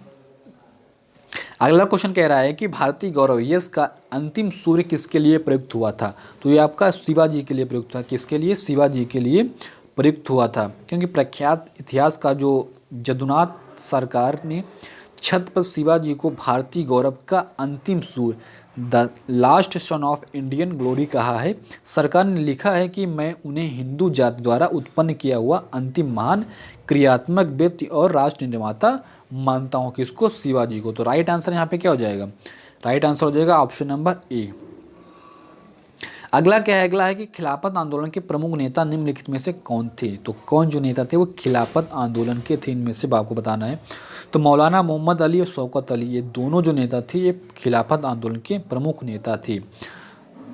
अगला क्वेश्चन कह रहा है कि भारतीय गौरव यश का अंतिम सूर्य किसके लिए प्रयुक्त हुआ था? तो ये आपका शिवाजी के लिए प्रयुक्त था। किसके लिए? शिवाजी के लिए प्रयुक्त हुआ था, क्योंकि प्रख्यात इतिहास का जो जदुनाथ सरकार ने छत्रपति शिवाजी को भारतीय गौरव का अंतिम सूर्य, the last sun of Indian glory कहा है। सरकार ने लिखा है कि मैं उन्हें हिंदू जाति द्वारा उत्पन्न किया हुआ अंतिम महान क्रियात्मक व्यक्ति और राष्ट्र निर्माता मानता हूँ। किसको? शिवाजी को। तो राइट आंसर यहाँ पे क्या हो जाएगा? राइट आंसर हो जाएगा ऑप्शन नंबर ए। अगला क्या है? अगला है कि खिलाफत आंदोलन के प्रमुख नेता निम्नलिखित में से कौन थे? तो कौन जो नेता थे वो खिलाफत आंदोलन के थे, इनमें से आपको बताना है। तो मौलाना मोहम्मद अली और शौकत अली, ये दोनों जो नेता थे ये खिलाफत आंदोलन के प्रमुख नेता थे।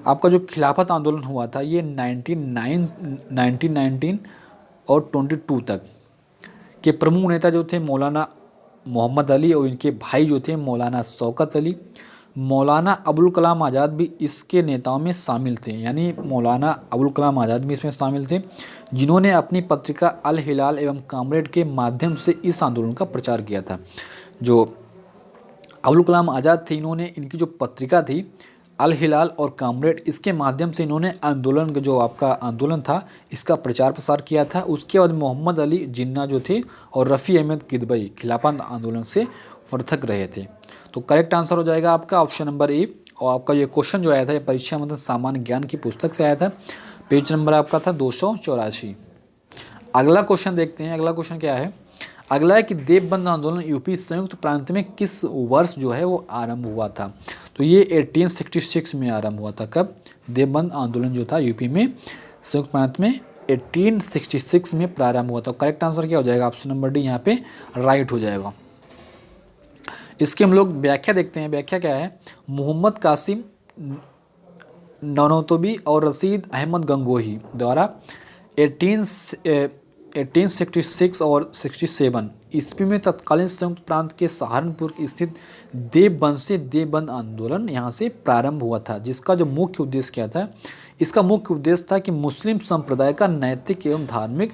आपका जो खिलाफत आंदोलन हुआ था ये 1919 और 22 तक के प्रमुख नेता जो थे मौलाना मोहम्मद अली और इनके भाई जो थे मौलाना शौकत अली। मौलाना अबुल कलाम आज़ाद भी इसके नेताओं में शामिल थे, यानी मौलाना अबुल कलाम आज़ाद भी इसमें शामिल थे, जिन्होंने अपनी पत्रिका अल हिलाल एवं कामरेड के माध्यम से इस आंदोलन का प्रचार किया था। जो अबुल कलाम आज़ाद थे इन्होंने इनकी जो पत्रिका थी अल हिलाल और कामरेड, इसके माध्यम से इन्होंने आंदोलन जो आपका आंदोलन था इसका प्रचार प्रसार किया था। उसके बाद मोहम्मद अली जिन्ना जो थे और रफ़ी अहमद किदवई खिलाफत आंदोलन से पृथक रहे थे। तो करेक्ट आंसर हो जाएगा आपका ऑप्शन नंबर ए। और आपका ये क्वेश्चन जो आया था ये परीक्षा मतलब सामान्य ज्ञान की पुस्तक से आया था। पेज नंबर आपका था 284। अगला क्वेश्चन देखते हैं। अगला क्वेश्चन क्या है? अगला है कि देवबंद आंदोलन यूपी संयुक्त प्रांत में किस वर्ष जो है वो आरंभ हुआ था? तो ये 1866 में आरंभ हुआ था। कब? देवबंद आंदोलन जो था यूपी में संयुक्त प्रांत में 1866 में प्रारंभ हुआ था। करेक्ट आंसर क्या हो जाएगा? ऑप्शन नंबर डी यहाँ पे राइट हो जाएगा। इसकी हम लोग व्याख्या देखते हैं। व्याख्या क्या है? मोहम्मद कासिम ननौतबी और रशीद अहमद गंगोही द्वारा 1866 और 67 ईस्वी में तत्कालीन संयुक्त प्रांत के सहारनपुर स्थित देवबंद से देवबंद आंदोलन यहाँ से प्रारंभ हुआ था, जिसका जो मुख्य उद्देश्य क्या था? इसका मुख्य उद्देश्य था कि मुस्लिम संप्रदाय का नैतिक एवं धार्मिक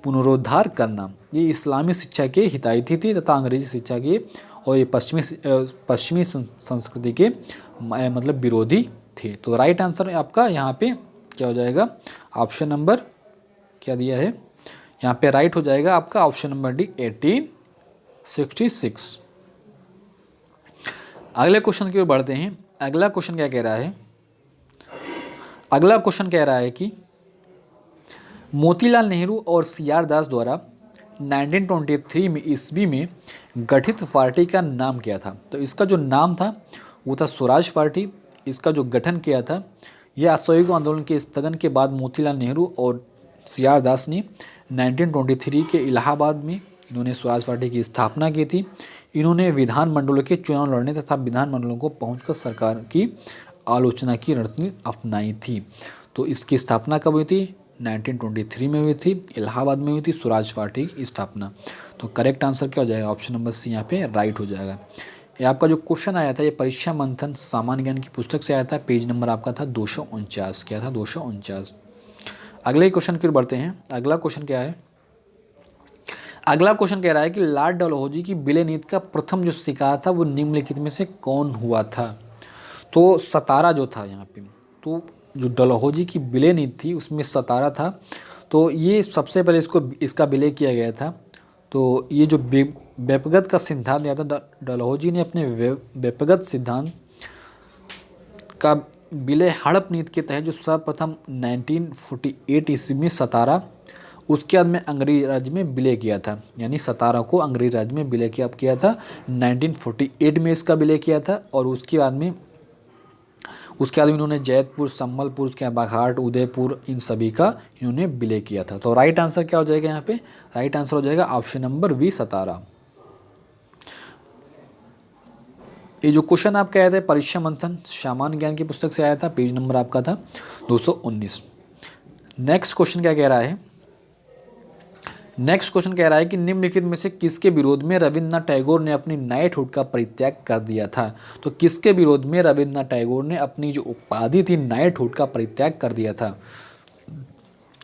पुनरुद्धार करना। ये इस्लामी शिक्षा के हितायती थी तथा अंग्रेजी शिक्षा के और ये पश्चिमी संस्कृति के मतलब विरोधी थे। तो राइट आंसर आपका यहाँ पे क्या हो जाएगा? ऑप्शन नंबर क्या दिया है यहाँ पे? राइट हो जाएगा आपका ऑप्शन नंबर डी 1866। अगले क्वेश्चन की ओर बढ़ते हैं। अगला क्वेश्चन क्या कह रहा है? अगला क्वेश्चन कह रहा है कि मोतीलाल नेहरू और CR दास द्वारा 1923 में ईस्वी में गठित पार्टी का नाम क्या था? तो इसका जो नाम था वो था स्वराज पार्टी। इसका जो गठन किया था यह असहयोग आंदोलन के स्थगन के बाद मोतीलाल नेहरू और CR दास ने 1923 के इलाहाबाद में इन्होंने स्वराज पार्टी की स्थापना की थी। इन्होंने विधानमंडलों के चुनाव लड़ने तथा विधानमंडलों को पहुंचकर सरकार की आलोचना की रणनीति अपनाई थी। तो इसकी स्थापना कब हुई थी? 1923 में हुई थी, इलाहाबाद में हुई थी स्वराज पार्टी की स्थापना। तो करेक्ट आंसर क्या हो जाएगा? ऑप्शन नंबर सी यहाँ पे राइट हो जाएगा। ये आपका जो क्वेश्चन आया था ये परीक्षा मंथन सामान्य ज्ञान की पुस्तक से आया था। पेज नंबर आपका था 249। क्या था? 249। अगले क्वेश्चन की ओर बढ़ते हैं। अगला क्वेश्चन क्या है? अगला क्वेश्चन कह रहा है कि लॉर्ड डलहौजी की विलय नीति का प्रथम जो शिकार था वो निम्नलिखित में से कौन हुआ था? तो सतारा जो था यहाँ पे, तो जो डलहौजी की विलय नीति थी उसमें सतारा था। तो ये सबसे पहले इसका विलय किया गया था। तो ये जो व्यक्तिगत का सिद्धांत दिया था, डलहौजी ने अपने व्यक्तिगत सिद्धांत का विलय हड़प नीति के तहत जो सर्वप्रथम 1948 ईस्वी में सतारा, उसके बाद में अंग्रेजी राज्य में विलय किया था। यानी सतारा को अंग्रेजी राज्य में विलय किया था 1948 में इसका विलय किया था। और उसके बाद में इन्होंने जैतपुर, संबलपुर, उसके बाद बाघाट, उदयपुर, इन सभी का इन्होंने विलय किया था। तो राइट आंसर क्या हो जाएगा यहाँ पे? राइट आंसर हो जाएगा ऑप्शन नंबर बी, सतारा। ये जो क्वेश्चन आपका आया था परीक्षा मंथन सामान्य ज्ञान की पुस्तक से आया था। पेज नंबर आपका था 219। नेक्स्ट क्वेश्चन क्या कह रहा है? नेक्स्ट क्वेश्चन कह रहा है कि निम्नलिखित में से किसके विरोध में रविन्द्रनाथ टैगोर ने अपनी नाइटहुड का परित्याग कर दिया था? तो किसके विरोध में रविन्द्रनाथ टैगोर ने अपनी जो उपाधि थी नाइटहुड का परित्याग कर दिया था?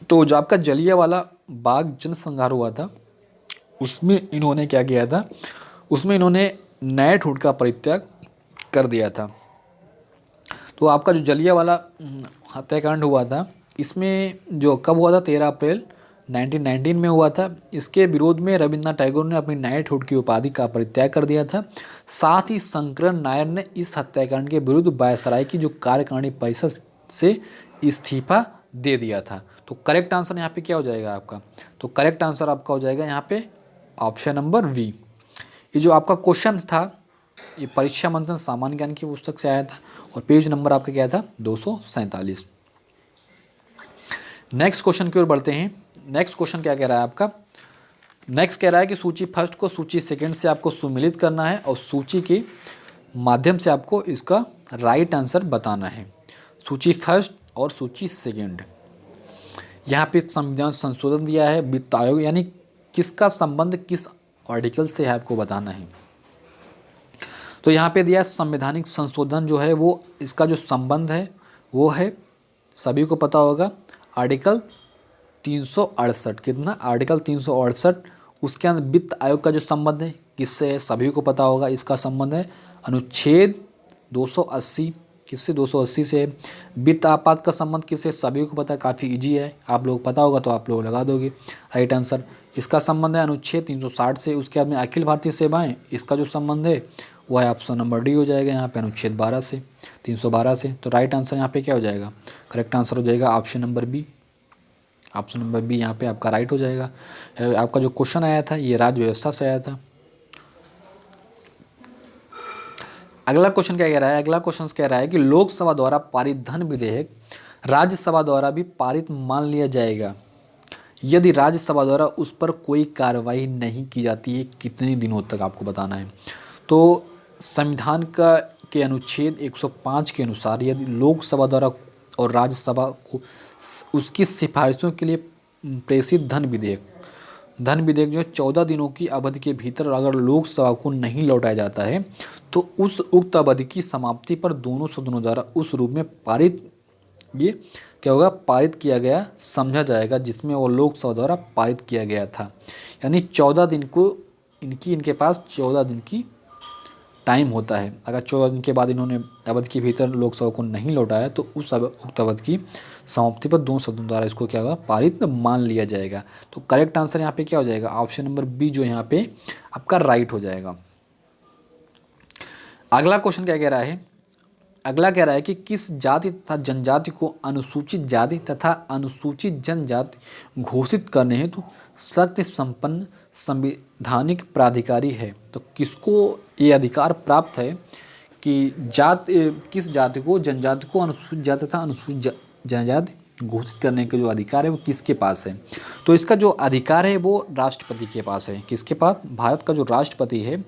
तो जो आपका जलियांवाला बाग जनसंहार हुआ था उसमें इन्होंने क्या किया था? उसमें इन्होंने नाइटहुड का परित्याग कर दिया था। तो आपका जो जलियांवाला हत्याकांड हुआ था इसमें जो कब हुआ था? 13 अप्रैल 1919 में हुआ था। इसके विरोध में रविन्द्रनाथ टैगोर ने अपनी नाइटहुड की उपाधि का परित्याग कर दिया था। साथ ही शंकरन नायर ने इस हत्याकांड के विरुद्ध वायसराय की जो कार्यकारिणी परिषद से इस्तीफा दे दिया था। तो करेक्ट आंसर यहाँ पे क्या हो जाएगा आपका? तो करेक्ट आंसर आपका हो जाएगा यहाँ पे ऑप्शन नंबर वी। ये जो आपका क्वेश्चन था ये परीक्षा मंथन सामान्य ज्ञान की पुस्तक से आया था और पेज नंबर आपका क्या था? 247। नेक्स्ट क्वेश्चन की ओर बढ़ते हैं। नेक्स्ट क्वेश्चन क्या कह रहा है आपका? नेक्स्ट कह रहा है कि सूची फर्स्ट को सूची सेकंड से आपको सुमिलित करना है और सूची के माध्यम से आपको इसका राइट आंसर बताना है। सूची फर्स्ट और सूची सेकंड। यहाँ पे संविधान संशोधन दिया है, वित्त आयोग, यानी किसका संबंध किस आर्टिकल से है आपको बताना है। तो यहाँ पे दिया संवैधानिक संशोधन जो है वो इसका जो संबंध है वो है, सभी को पता होगा, आर्टिकल 368। कितना? आर्टिकल 368। उसके अंदर वित्त आयोग का जो संबंध है किससे है? सभी को पता होगा इसका संबंध है अनुच्छेद 280। किससे? 280 से। वित्त आपात का संबंध किससे? सभी को पता है, काफ़ी इजी है, आप लोग पता होगा तो आप लोग लगा दोगे राइट आंसर। इसका संबंध है अनुच्छेद 360 से। उसके बाद में अखिल भारतीय सेवाएं, इसका जो संबंध है वो है ऑप्शन नंबर डी हो जाएगा यहाँ पे, अनुच्छेद 12 से, 312 से। तो राइट आंसर यहाँ पे क्या हो जाएगा? करेक्ट आंसर हो जाएगा option number B. Option number B यहाँ पे आपका राइट हो जाएगा। आपका जो क्वेश्चन आया था ये राज्य व्यवस्था से आया था। अगला क्वेश्चन क्या कह रहा है? अगला क्वेश्चन कह रहा है कि लोकसभा द्वारा पारित धन विधेयक राज्यसभा द्वारा भी पारित मान लिया जाएगा यदि राज्यसभा द्वारा उस पर कोई कार्रवाई नहीं की जाती है। कितने दिनों तक आपको बताना है। तो संविधान के अनुच्छेद 105 के अनुसार यदि लोकसभा द्वारा और राज्यसभा को उसकी सिफारिशों के लिए प्रेषित धन विधेयक जो 14 दिनों की अवधि के भीतर अगर लोकसभा को नहीं लौटाया जाता है तो उस उक्त अवधि की समाप्ति पर दोनों सदनों द्वारा उस रूप में पारित, ये क्या होगा? पारित किया गया समझा जाएगा जिसमें वो लोकसभा द्वारा पारित किया गया था। यानी 14 दिन को इनके पास 14 दिन की टाइम होता है। अगर 14 दिन के बाद इन्होंने अवधि के भीतर लोकसभा को नहीं लौटाया तो उस उक्त अवधि की समाप्ति पर दोनों सदनों द्वारा इसको क्या होगा? पारित मान लिया जाएगा। तो करेक्ट आंसर यहाँ पे क्या हो जाएगा? ऑप्शन नंबर बी जो यहाँ पे आपका राइट हो जाएगा। अगला क्वेश्चन क्या कह रहा है? अगला कह रहा है कि किस जाति तथा जनजाति को अनुसूचित जाति तथा अनुसूचित जनजाति घोषित करने हेतु शक्ति संपन्न संवैधानिक प्राधिकारी है। तो किसको ये अधिकार प्राप्त है कि किस जाति को, जनजाति को अनुसूचित जाति तथा अनुसूचित जनजाति घोषित करने का जो अधिकार है वो किसके पास है? तो इसका जो अधिकार है वो राष्ट्रपति के पास है। किसके पास? भारत का जो राष्ट्रपति है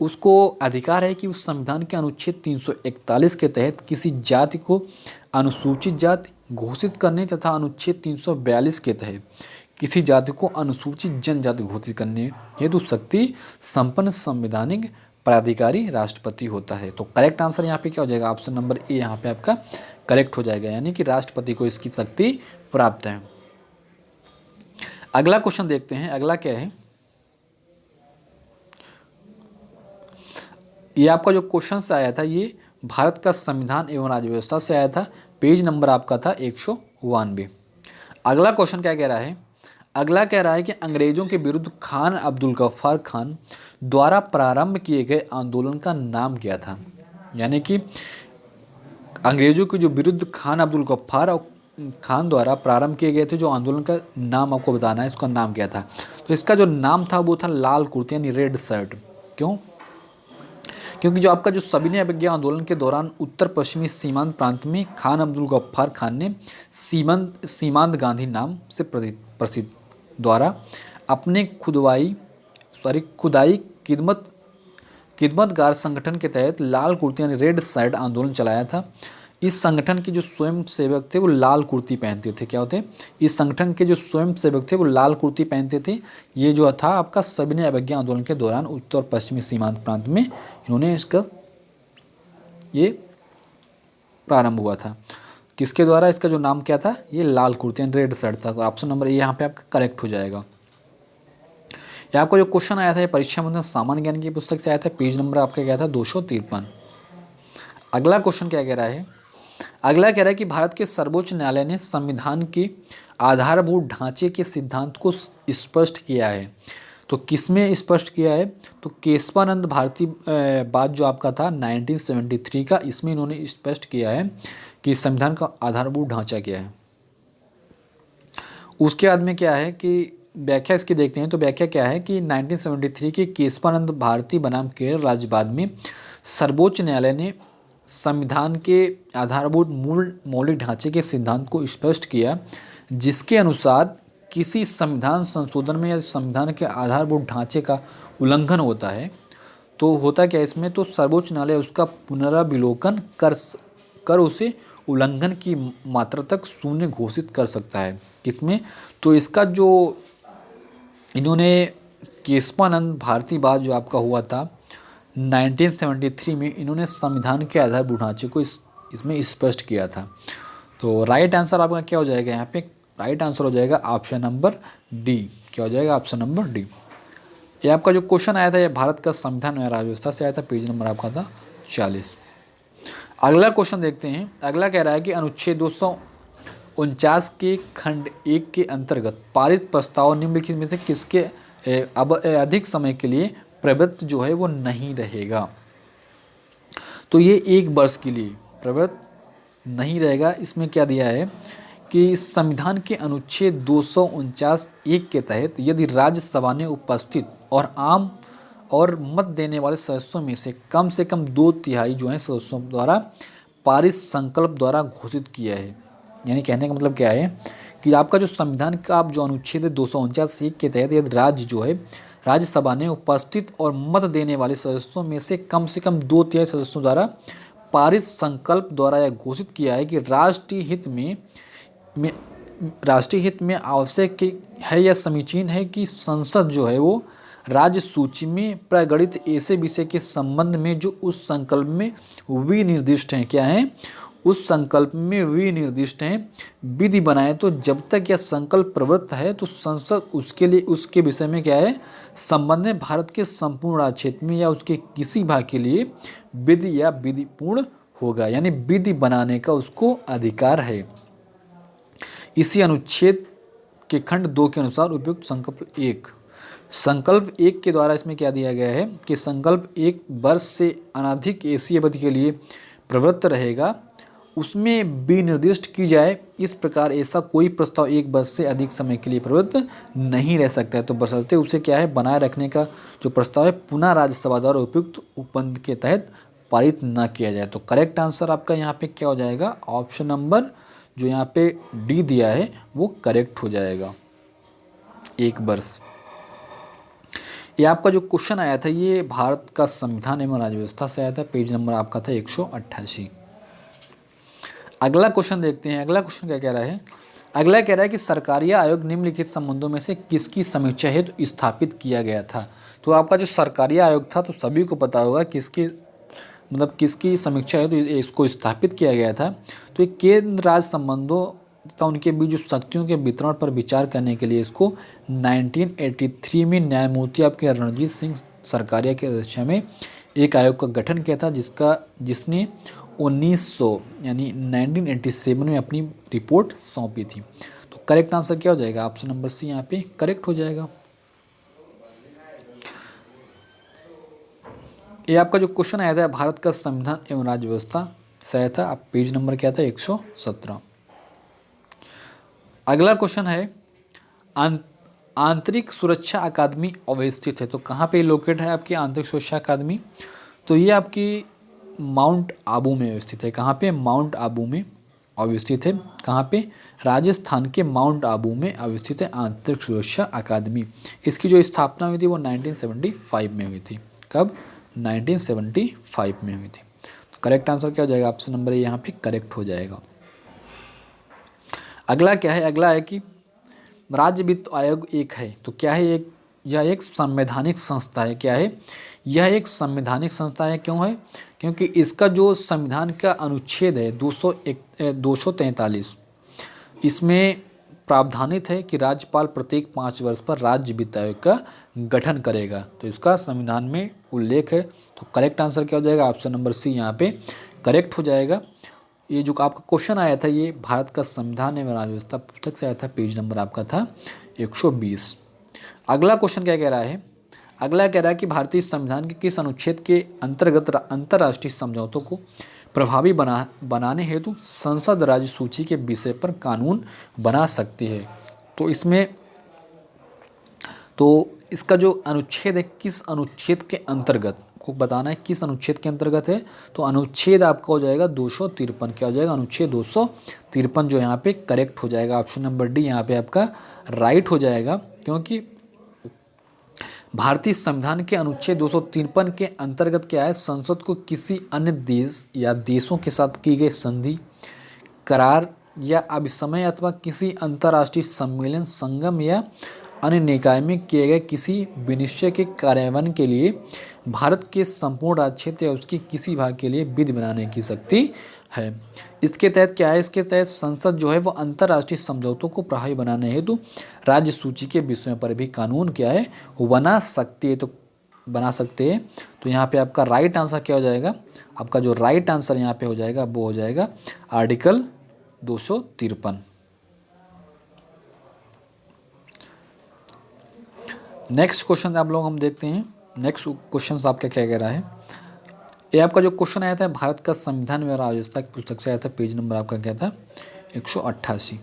उसको अधिकार है कि उस संविधान के अनुच्छेद 341 के तहत किसी जाति को अनुसूचित जाति घोषित करने तथा अनुच्छेद 342 के तहत किसी जाति को अनुसूचित जनजाति घोषित करने हेतु शक्ति संपन्न संवैधानिक प्राधिकारी राष्ट्रपति होता है। तो करेक्ट आंसर यहाँ पे क्या हो जाएगा, ऑप्शन नंबर ए यहाँ पे आपका करेक्ट हो जाएगा, यानी कि राष्ट्रपति को इसकी शक्ति प्राप्त है। अगला क्वेश्चन देखते हैं, अगला क्या है, ये आपका जो क्वेश्चन से आया था ये भारत का संविधान एवं राज्य व्यवस्था से आया था, पेज नंबर आपका था 192। अगला क्वेश्चन क्या कह रहा है, अगला कह रहा है कि अंग्रेजों के विरुद्ध खान अब्दुल गफ्फार खान द्वारा प्रारंभ किए गए आंदोलन का नाम क्या था। यानी कि अंग्रेजों के जो विरुद्ध खान अब्दुल गफ्फार खान द्वारा प्रारंभ किए गए थे जो आंदोलन का नाम आपको बताना है, इसका नाम क्या था। तो इसका जो नाम था वो था लाल कुर्ते यानी रेड शर्ट। क्यों, क्योंकि जो आपका जो सविनय अवज्ञा आंदोलन के दौरान उत्तर पश्चिमी सीमांत प्रांत में खान अब्दुल गफ्फार खान ने सीमांत गांधी नाम से प्रसिद्ध द्वारा अपने खुदाई खिदमतगार संगठन के तहत लाल कुर्ती यानी रेड शर्ट आंदोलन चलाया था। इस संगठन के जो स्वयं सेवक थे वो लाल कुर्ती पहनते थे। क्या होते, इस संगठन के जो स्वयं सेवक थे वो लाल कुर्ती पहनते थे। ये जो था आपका सविनय अवज्ञा आंदोलन के दौरान उत्तर पश्चिमी सीमांत प्रांत में इन्होंने इसका ये प्रारंभ हुआ था। किसके द्वारा, इसका जो नाम क्या था, ये लाल कुर्ती यानी रेड शर्ट था। ऑप्शन नंबर ए यहाँ पे आपका करेक्ट हो जाएगा। ये आपका जो क्वेश्चन आया था ये परीक्षा बंधन सामान्य ज्ञान की पुस्तक से आया था, पेज नंबर आपका क्या था 253। अगला क्वेश्चन क्या कह रहा है, अगला कह रहा है कि भारत के सर्वोच्च न्यायालय ने संविधान के आधारभूत ढांचे के सिद्धांत को स्पष्ट किया है। तो किसमें स्पष्ट किया है, तो केशवानंद भारती बात जो आपका था 1973 का, इसमें इन्होंने स्पष्ट किया है कि संविधान का आधारभूत ढांचा क्या है। उसके बाद में क्या है कि व्याख्या इसकी देखते हैं। तो व्याख्या क्या है कि 1973 के केशवानंद भारती बनाम केरल राज्यवाद में सर्वोच्च न्यायालय ने संविधान के आधारभूत मौलिक ढांचे के सिद्धांत को स्पष्ट किया, जिसके अनुसार किसी संविधान संशोधन में या संविधान के आधारभूत ढांचे का उल्लंघन होता है तो होता क्या इसमें, तो सर्वोच्च न्यायालय उसका पुनराविलोकन कर उसे उल्लंघन की मात्रा तक शून्य घोषित कर सकता है। किसमें, तो इसका जो इन्होंने केशवानंद भारती बात जो आपका हुआ था 1973 में, इन्होंने संविधान के आधारभूत ढांचे को इसमें स्पष्ट किया था। तो राइट आंसर आपका क्या हो जाएगा, यहाँ पे राइट आंसर हो जाएगा ऑप्शन नंबर डी। क्या हो जाएगा, ऑप्शन नंबर डी। ये आपका जो क्वेश्चन आया था ये भारत का संविधान एवं राज्य व्यवस्था से आया था, पेज नंबर आपका था 40। अगला क्वेश्चन देखते हैं। अगला कह रहा है कि अनुच्छेद 249 के खंड 1 के अंतर्गत पारित प्रस्ताव निम्नलिखित में से किसके अब अधिक समय के लिए प्रवृत्त जो है वो नहीं रहेगा। तो ये 1 वर्ष के लिए प्रवृत्त नहीं रहेगा। इसमें क्या दिया है कि संविधान के अनुच्छेद 249(1) के तहत यदि राज्यसभा ने उपस्थित और आम और मत देने वाले सदस्यों में से कम 2/3 जो है सदस्यों द्वारा पारित संकल्प द्वारा घोषित किया है। यानी कहने का मतलब क्या है कि आपका जो संविधान का आप जो अनुच्छेद 249(1) के तहत यदि राज्य जो है राज्यसभा ने उपस्थित और मत देने वाले सदस्यों में से कम 2/3 सदस्यों द्वारा पारित संकल्प द्वारा यह घोषित किया है कि राष्ट्रीय हित में आवश्यक है या समीचीन है कि संसद जो है वो राज्य सूची में प्रगणित ऐसे विषय के संबंध में जो उस संकल्प में विनिर्दिष्ट हैं, क्या है, उस संकल्प में विनिर्दिष्ट हैं, विधि बनाए। तो जब तक यह संकल्प प्रवृत्त है तो संसद उसके विषय में क्या है, संबंध में भारत के संपूर्ण राज्य क्षेत्र में या उसके किसी भाग के लिए विधि या विधिपूर्ण होगा। यानी विधि बनाने का उसको अधिकार है। इसी अनुच्छेद के खंड 2 के अनुसार उपयुक्त संकल्प 1 के द्वारा इसमें क्या दिया गया है कि संकल्प 1 वर्ष से अनधिक ऐसी अवधि के लिए प्रवृत्त रहेगा, उसमें विनिर्दिष्ट की जाए। इस प्रकार ऐसा कोई प्रस्ताव 1 वर्ष से अधिक समय के लिए प्रवृत्त नहीं रह सकता है। तो बशर्ते उसे क्या है, बनाए रखने का जो प्रस्ताव है पुनः राज्यसभा द्वारा उपयुक्त उपबंध के तहत पारित न किया जाए। तो करेक्ट आंसर आपका यहाँ पे क्या हो जाएगा, ऑप्शन नंबर जो यहाँ पे डी दिया है वो करेक्ट हो जाएगा, 1 वर्ष। ये आपका जो क्वेश्चन आया था ये भारत का संविधान एवं राज्य व्यवस्था से आया था, पेज नंबर आपका था 188। अगला क्वेश्चन देखते हैं। अगला क्वेश्चन क्या कह रहा है, अगला कह रहा है कि सरकारिया आयोग निम्नलिखित संबंधों में से किसकी समीक्षा हेतु स्थापित किया गया था। तो आपका जो सरकारिया आयोग था तो सभी को पता होगा किसकी मतलब किसकी समीक्षा हेतु इसको स्थापित किया गया था। तो ये केंद्र राज्य संबंधों तथा उनके बीच जो शक्तियों के वितरण पर विचार करने के लिए इसको 1983 में न्यायमूर्ति आपके रणजीत सिंह सरकारिया की अध्यक्षता में एक आयोग का गठन किया था, जिसने 1900 यानी 1987 में अपनी रिपोर्ट सौंपी थी। तो करेक्ट आंसर क्या हो जाएगा, ऑप्शन नंबर सी यहाँ पे करेक्ट हो जाएगा। ये आपका जो क्वेश्चन आया था भारत का संविधान एवं राज्य व्यवस्था से आया था, आप पेज नंबर क्या था 117। अगला क्वेश्चन है आंतरिक सुरक्षा अकादमी अवस्थित है, तो कहाँ पे लोकेट है आपकी आंतरिक सुरक्षा अकादमी। तो ये आपकी माउंट आबू में अवस्थित है। कहाँ पे, माउंट आबू में अवस्थित है। कहाँ पे, राजस्थान के माउंट आबू में अवस्थित है आंतरिक सुरक्षा अकादमी। इसकी जो स्थापना हुई थी वो 1975 में हुई थी। कब, 1975 में हुई थी। तो करेक्ट आंसर क्या हो जाएगा, ऑप्शन नंबर यहाँ पे करेक्ट हो जाएगा। अगला क्या है, अगला है कि राज्य वित्त आयोग एक है, तो क्या है एक, यह एक संवैधानिक संस्था है। क्या है, यह एक संवैधानिक संस्था है। क्यों है, क्योंकि इसका जो संविधान का अनुच्छेद है 243, इसमें प्रावधानित है कि राज्यपाल प्रत्येक 5 वर्ष पर राज्य वित्त आयोग का गठन करेगा। तो इसका संविधान में उल्लेख है। तो करेक्ट आंसर क्या हो जाएगा, ऑप्शन नंबर सी यहाँ पे करेक्ट हो जाएगा। ये जो आपका क्वेश्चन आया था ये भारत का संविधान एवं राज्य व्यवस्था पुस्तक से आया था, पेज नंबर आपका था 120। अगला क्वेश्चन क्या कह रहा है, अगला कह रहा है कि भारतीय संविधान के किस अनुच्छेद के अंतर्गत अंतर्राष्ट्रीय समझौतों को प्रभावी बनाने हेतु संसद राज्य सूची के विषय पर कानून बना सकती है। तो इसमें इसका जो अनुच्छेद है किस अनुच्छेद के अंतर्गत को बताना है, किस अनुच्छेद के अंतर्गत है। तो अनुच्छेद आपका हो जाएगा 253। क्या हो जाएगा, अनुच्छेद 253 जो यहाँ पे करेक्ट हो जाएगा। ऑप्शन नंबर डी यहाँ पे आपका राइट हो जाएगा, क्योंकि भारतीय संविधान के अनुच्छेद 253 के अंतर्गत क्या है, संसद को किसी अन्य देश या देशों के साथ की गई संधि, करार या अभिसमय अथवा किसी अंतर्राष्ट्रीय सम्मेलन, संगम या अन्य निकाय में किए गए किसी विनिश्चय के कार्यान्वयन के लिए भारत के संपूर्ण राज्य क्षेत्र या उसके किसी भाग के लिए विधि बनाने की शक्ति है। इसके तहत क्या है, इसके तहत संसद जो है वो अंतर्राष्ट्रीय समझौतों को प्रभावी बनाने हेतु राज्य सूची के विषयों पर भी कानून क्या है वो बना सकती है। तो बना सकते हैं। तो यहाँ पे आपका राइट आंसर क्या हो जाएगा, आपका जो राइट आंसर यहाँ पे हो जाएगा वो हो जाएगा आर्टिकल 253। नेक्स्ट क्वेश्चन आप लोग हम देखते हैं। नेक्स्ट क्वेश्चन आपका क्या कह रहा है, ये आपका जो क्वेश्चन आया था भारत का संविधान एवं राज्य व्यवस्था की पुस्तक से आया था, पेज नंबर आपका क्या था 188।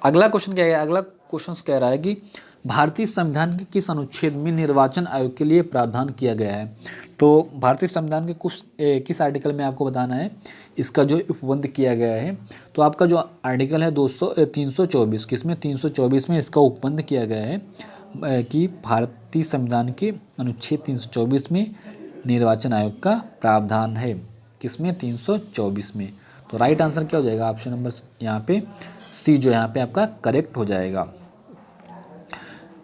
अगला क्वेश्चन क्या है, अगला क्वेश्चन कह रहा है कि भारतीय संविधान के किस अनुच्छेद में निर्वाचन आयोग के लिए प्रावधान किया गया है। तो भारतीय संविधान के किस आर्टिकल में आपको बताना है इसका जो उपबंध किया गया है। तो आपका जो आर्टिकल है 324, किसमें 324 में इसका उपबंध किया गया है कि भारतीय संविधान के अनुच्छेद 324 में निर्वाचन आयोग का प्रावधान है, किसमें 324 में। तो राइट आंसर क्या हो जाएगा, ऑप्शन नंबर यहाँ पे सी जो यहाँ पे आपका करेक्ट हो जाएगा।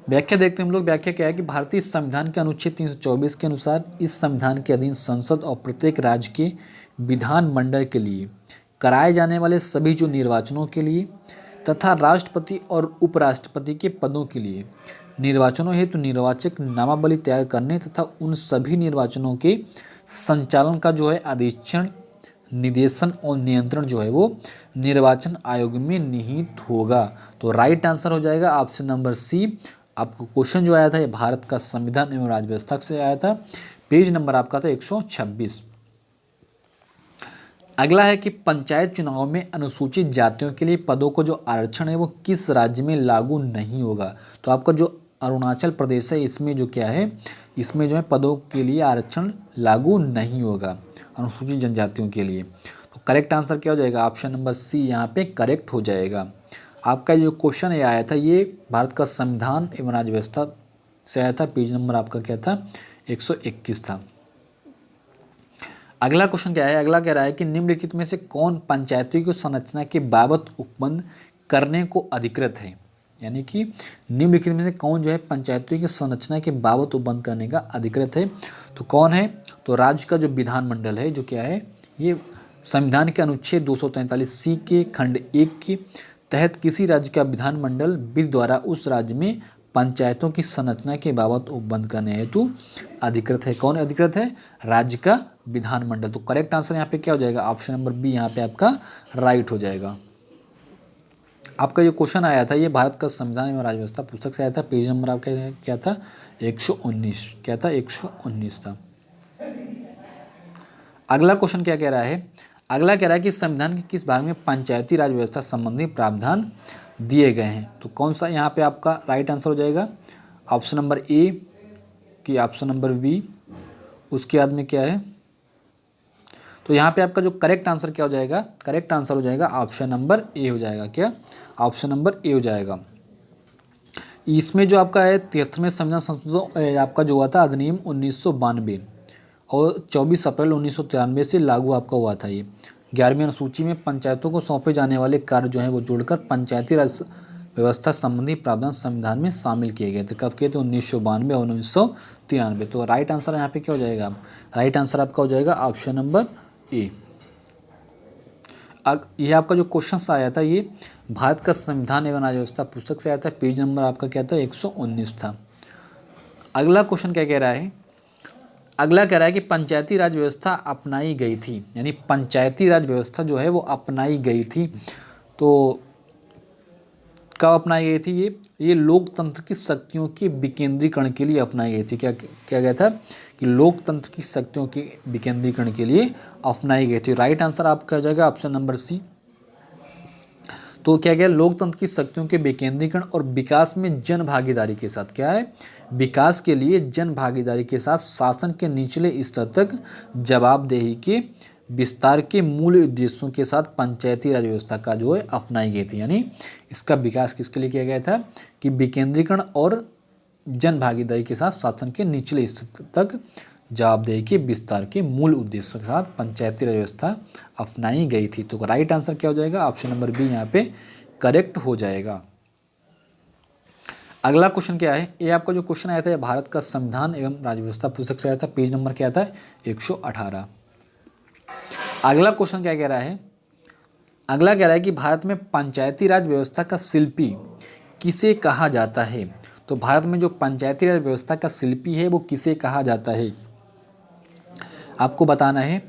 व्याख्या देखते हैं हम लोग। व्याख्या क्या है कि भारतीय संविधान के अनुच्छेद 324 के अनुसार इस संविधान के अधीन संसद और प्रत्येक राज्य के विधान मंडल के लिए कराए जाने वाले सभी जो निर्वाचनों के लिए तथा राष्ट्रपति और उपराष्ट्रपति के पदों के लिए निर्वाचनों हेतु निर्वाचक नामावली तैयार करने तथा उन सभी निर्वाचनों के संचालन का जो है अधीक्षण, निदेशन और नियंत्रण जो है वो निर्वाचन आयोग में निहित होगा। तो राइट आंसर हो जाएगा ऑप्शन नंबर सी। आपको क्वेश्चन जो आया था ये भारत का संविधान एवं राज्य व्यवस्था से आया था, पेज नंबर आपका था 126। अगला है कि पंचायत चुनाव में अनुसूचित जातियों के लिए पदों को जो आरक्षण है वो किस राज्य में लागू नहीं होगा। तो आपका जो अरुणाचल प्रदेश है इसमें जो क्या है, इसमें जो है पदों के लिए आरक्षण लागू नहीं होगा अनुसूचित जनजातियों के लिए। तो करेक्ट आंसर क्या हो जाएगा, ऑप्शन नंबर सी यहाँ पे करेक्ट हो जाएगा। आपका जो क्वेश्चन ये आया था ये भारत का संविधान एवं राज्य व्यवस्था से आया था, पेज नंबर आपका क्या था 121 था। अगला क्वेश्चन क्या है, अगला कह रहा है कि निम्नलिखित में से कौन पंचायती की संरचना के बाबत उपबंध करने को अधिकृत है। यानी कि निम्नलिखित में से कौन जो है पंचायतों की संरचना के बाबत उपबंध करने का अधिकृत है। तो कौन है, तो राज्य का जो विधानमंडल है, जो क्या है, ये संविधान के अनुच्छेद 243C के खंड 1 के तहत किसी राज्य का विधानमंडल बिल द्वारा उस राज्य में पंचायतों की संरचना के बाबत उपबंध करने हेतु अधिकृत है। कौन अधिकृत है, राज्य का विधानमंडल। तो करेक्ट आंसर यहाँ पे क्या हो जाएगा, ऑप्शन नंबर बी यहाँ पे आपका राइट हो जाएगा। आपका जो क्वेश्चन आया था ये भारत का संविधान एवं राज्य व्यवस्था पुस्तक से आया था। पेज नंबर आपका क्या था, 119। क्या था, 119 था। अगला क्वेश्चन क्या कह रहा है, अगला कह रहा है कि संविधान के किस भाग में पंचायती राज व्यवस्था संबंधी प्रावधान दिए गए हैं। तो कौन सा यहाँ पे आपका राइट आंसर हो जाएगा, ऑप्शन नंबर ए कि ऑप्शन नंबर बी, उसके बाद में क्या है। तो यहाँ पे आपका जो करेक्ट आंसर क्या हो जाएगा, करेक्ट आंसर हो जाएगा ऑप्शन नंबर ए हो जाएगा। क्या, ऑप्शन नंबर ए हो जाएगा। इसमें जो आपका है 73वें संविधान संशोधन आपका जो हुआ था अधिनियम 1992 और 24 अप्रैल 1993 से लागू आपका हुआ था। ये 11वीं अनुसूची में पंचायतों को सौंपे जाने वाले कार्य जो है वो जोड़कर पंचायती राज व्यवस्था संबंधी प्रावधान संविधान में शामिल किए गए थे। कब किए थे, 1992 और 1993। तो राइट आंसर यहाँ पे क्या हो जाएगा, राइट आंसर आपका हो जाएगा ऑप्शन नंबर ए। ये आपका जो क्वेश्चन आया था ये भारत का संविधान एवं राज्य व्यवस्था पुस्तक से आया था। पेज नंबर आपका क्या था, 119 था। अगला क्वेश्चन क्या कह रहा है, अगला कह रहा है कि पंचायती राज व्यवस्था अपनाई गई थी, यानी पंचायती राज व्यवस्था जो है वो अपनाई गई थी। तो कब अपनाई गई थी, ये लोकतंत्र की शक्तियों के विकेंद्रीकरण के लिए अपनाई गई थी। क्या क्या गया था कि लोकतंत्र की शक्तियों के विकेंद्रीकरण के लिए अपनाई गई थी। राइट आंसर आपका हो जाएगा ऑप्शन नंबर सी। तो क्या गया, लोकतंत्र की शक्तियों के विकेंद्रीकरण और विकास में जन भागीदारी के साथ, क्या है, विकास के लिए जन भागीदारी के साथ शासन के निचले स्तर तक जवाबदेही के विस्तार के मूल उद्देश्यों के साथ पंचायती राज व्यवस्था का जो है अपनाई गई थी। यानी इसका विकास किसके लिए किया गया था कि विकेंद्रीकरण और जन भागीदारी के साथ शासन के निचले स्तर तक जवाबदेही के विस्तार के मूल उद्देश्यों के साथ पंचायती राज व्यवस्था अपनाई गई थी। तो राइट आंसर क्या हो जाएगा, ऑप्शन नंबर बी यहाँ पे करेक्ट हो जाएगा। अगला क्वेश्चन क्या है, ये आपका जो क्वेश्चन आया था भारत का संविधान एवं राज्य व्यवस्था पुस्तक से आया था। पेज नंबर क्या था, 118। अगला क्वेश्चन क्या कह रहा है, अगला कह रहा है कि भारत में पंचायती राज व्यवस्था का शिल्पी किसे कहा जाता है। तो भारत में जो पंचायती राज व्यवस्था का शिल्पी है वो किसे कहा जाता है, आपको बताना है।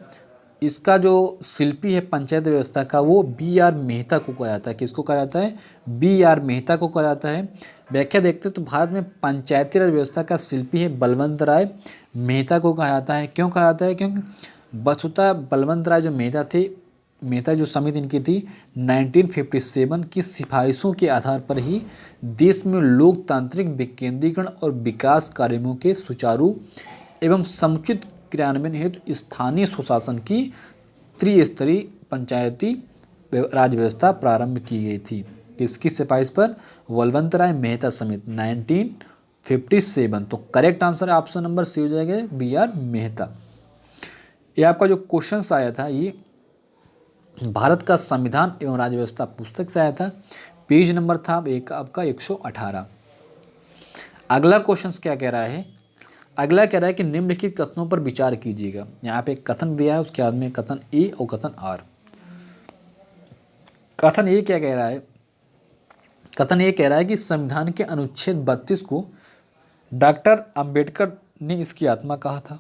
इसका जो शिल्पी है पंचायत व्यवस्था का वो बी.आर. मेहता को कहा जाता है। किसको कहा जाता है, बी.आर. मेहता को कहा जाता है। व्याख्या देखते हैं तो भारत में पंचायती राज व्यवस्था का शिल्पी है बलवंत राय मेहता को कहा जाता है। क्यों कहा जाता है, क्योंकि वसुतः बलवंत राय जो मेहता थे, मेहता जो समिति इनकी थी 1957 की सिफारिशों के आधार पर ही देश में लोकतांत्रिक विकेंद्रीकरण और विकास कार्यों के सुचारू एवं समुचित क्रियान्वयन हेतु स्थानीय स्वशासन की त्रिस्तरीय पंचायती राज व्यवस्था प्रारंभ की गई थी। किसकी सिफारिश पर, बलवंत राय मेहता समिति 1957। तो करेक्ट आंसर है ऑप्शन नंबर सी हो जाएगा, बी.आर. मेहता। ये आपका जो क्वेश्चन आया था ये भारत का संविधान एवं राज्य व्यवस्था पुस्तक से आया था। पेज नंबर था एक आपका 118। अगला क्वेश्चन क्या कह रहा है, अगला कह रहा है कि निम्नलिखित कथनों पर विचार कीजिएगा। यहाँ पे कथन दिया है, उसके बाद में कथन ए और कथन आर। कथन ए क्या कह रहा है, कथन ए कह रहा है कि संविधान के अनुच्छेद 32 को डॉक्टर अंबेडकर ने इसकी आत्मा कहा था।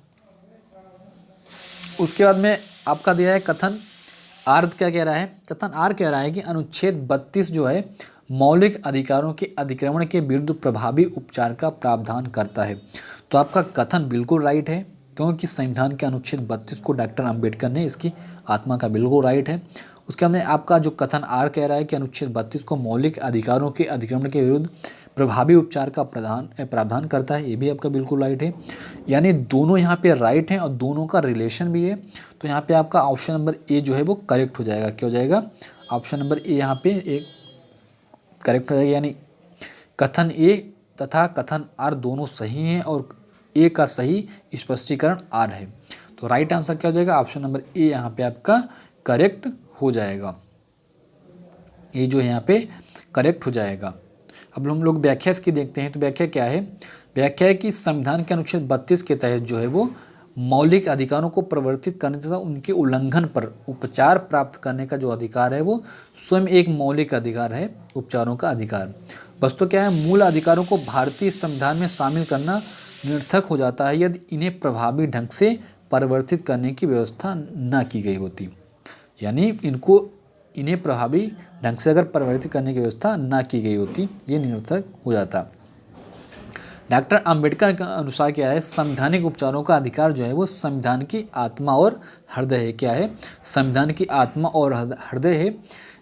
उसके बाद में आपका दिया है कथन आर। क्या कह रहा है, कथन आर कह रहा है कि अनुच्छेद 32 जो है मौलिक अधिकारों के अतिक्रमण के विरुद्ध प्रभावी उपचार का प्रावधान करता है। तो आपका कथन बिल्कुल राइट है, क्योंकि संविधान के अनुच्छेद 32 को डॉक्टर अंबेडकर ने इसकी आत्मा का बिल्कुल राइट है। उसके बाद में आपका जो कथन आर कह रहा है कि अनुच्छेद 32 को मौलिक अधिकारों के अतिक्रमण के विरुद्ध प्रभावी उपचार का प्रावधान करता है, ये भी आपका बिल्कुल राइट है। यानी दोनों यहाँ पे राइट हैं और दोनों का रिलेशन भी है। तो यहाँ पे आपका ऑप्शन नंबर ए जो है वो करेक्ट हो जाएगा। क्या हो जाएगा, ऑप्शन नंबर ए यहाँ पे एक करेक्ट हो जाएगा। यानी कथन ए तथा कथन आर दोनों सही हैं और ए का सही स्पष्टीकरण आर है। तो राइट आंसर क्या हो जाएगा, ऑप्शन नंबर ए यहाँ पे आपका करेक्ट हो जाएगा। ये जो है यहाँ पे करेक्ट हो जाएगा। अब हम लोग व्याख्या इसकी देखते हैं, तो व्याख्या क्या है, व्याख्या है कि संविधान के अनुच्छेद 32 के तहत जो है वो मौलिक अधिकारों को प्रवर्तित करने तथा उनके उल्लंघन पर उपचार प्राप्त करने का जो अधिकार है वो स्वयं एक मौलिक अधिकार है, उपचारों का अधिकार। वस्तु क्या है, मूल अधिकारों को भारतीय संविधान में शामिल करना निरर्थक हो जाता है यदि इन्हें प्रभावी ढंग से परिवर्तित करने की व्यवस्था न की गई होती। यानी इन्हें प्रभावी ढंग से अगर परिवर्तित करने की व्यवस्था न की गई होती, ये निरर्थक हो जाता। डॉक्टर अंबेडकर के अनुसार क्या है, संवैधानिक उपचारों का अधिकार जो है वो संविधान की आत्मा और हृदय है। क्या है, संविधान की आत्मा और हृदय है,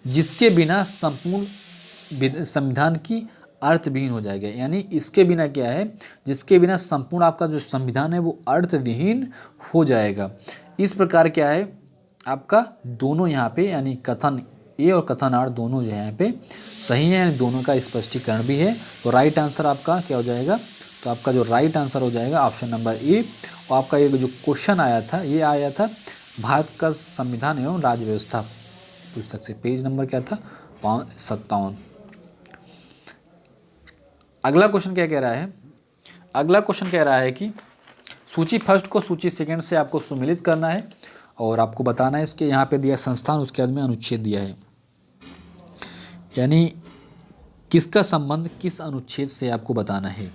जिसके बिना संपूर्ण संविधान की अर्थविहीन हो जाएगा। यानी इसके बिना क्या है, जिसके बिना संपूर्ण आपका जो संविधान है वो अर्थविहीन हो जाएगा। इस प्रकार क्या है आपका दोनों यहाँ पे यानी कथन ए और कथन आर दोनों जो है यहाँ पे सही है, दोनों का स्पष्टीकरण भी है। तो राइट आंसर आपका क्या हो जाएगा, तो आपका जो राइट आंसर हो जाएगा ऑप्शन नंबर ए। और आपका ये जो क्वेश्चन आया था ये आया था भारत का संविधान एवं राज्य व्यवस्था पुस्तक से, पेज नंबर क्या था 57। अगला क्वेश्चन क्या कह रहा है, अगला क्वेश्चन कह रहा है कि सूची फर्स्ट को सूची सेकंड से आपको सुमेलित करना है और आपको बताना है इसके यहाँ पे दिया संस्थान, उसके बाद में अनुच्छेद दिया है, यानी किसका संबंध किस अनुच्छेद से आपको बताना है।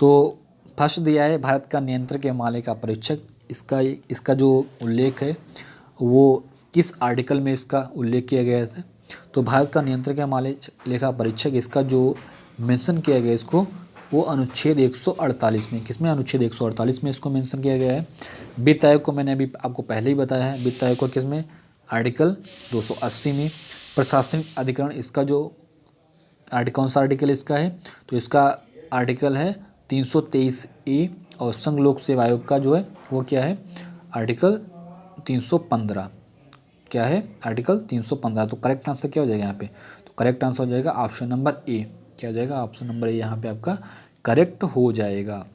तो फर्स्ट दिया है भारत का नियंत्रक एवं माले का परीक्षक, इसका जो उल्लेख है वो किस आर्टिकल में इसका उल्लेख किया गया था। तो भारत का नियंत्रक एवं माले लेखा परीक्षक, इसका जो मेंशन किया गया इसको वो अनुच्छेद 148 में, किसमें, अनुच्छेद 148 में इसको मेंशन किया गया है। वित्त आयोग को मैंने अभी आपको पहले ही बताया है, वित्त आयोग को किसमें, आर्टिकल 280 में। प्रशासनिक अधिकरण, इसका जो आर्टिकल कौन सा आर्टिकल इसका है, तो इसका आर्टिकल है 323 ए। और संघ लोक सेवा आयोग का जो है वो क्या है, आर्टिकल 315, क्या है, आर्टिकल 315। तो करेक्ट आंसर क्या हो जाएगा यहाँ पे, तो करेक्ट आंसर हो जाएगा ऑप्शन नंबर ए। क्या हो जाएगा, ऑप्शन नंबर ए यहाँ पे आपका करेक्ट हो जाएगा।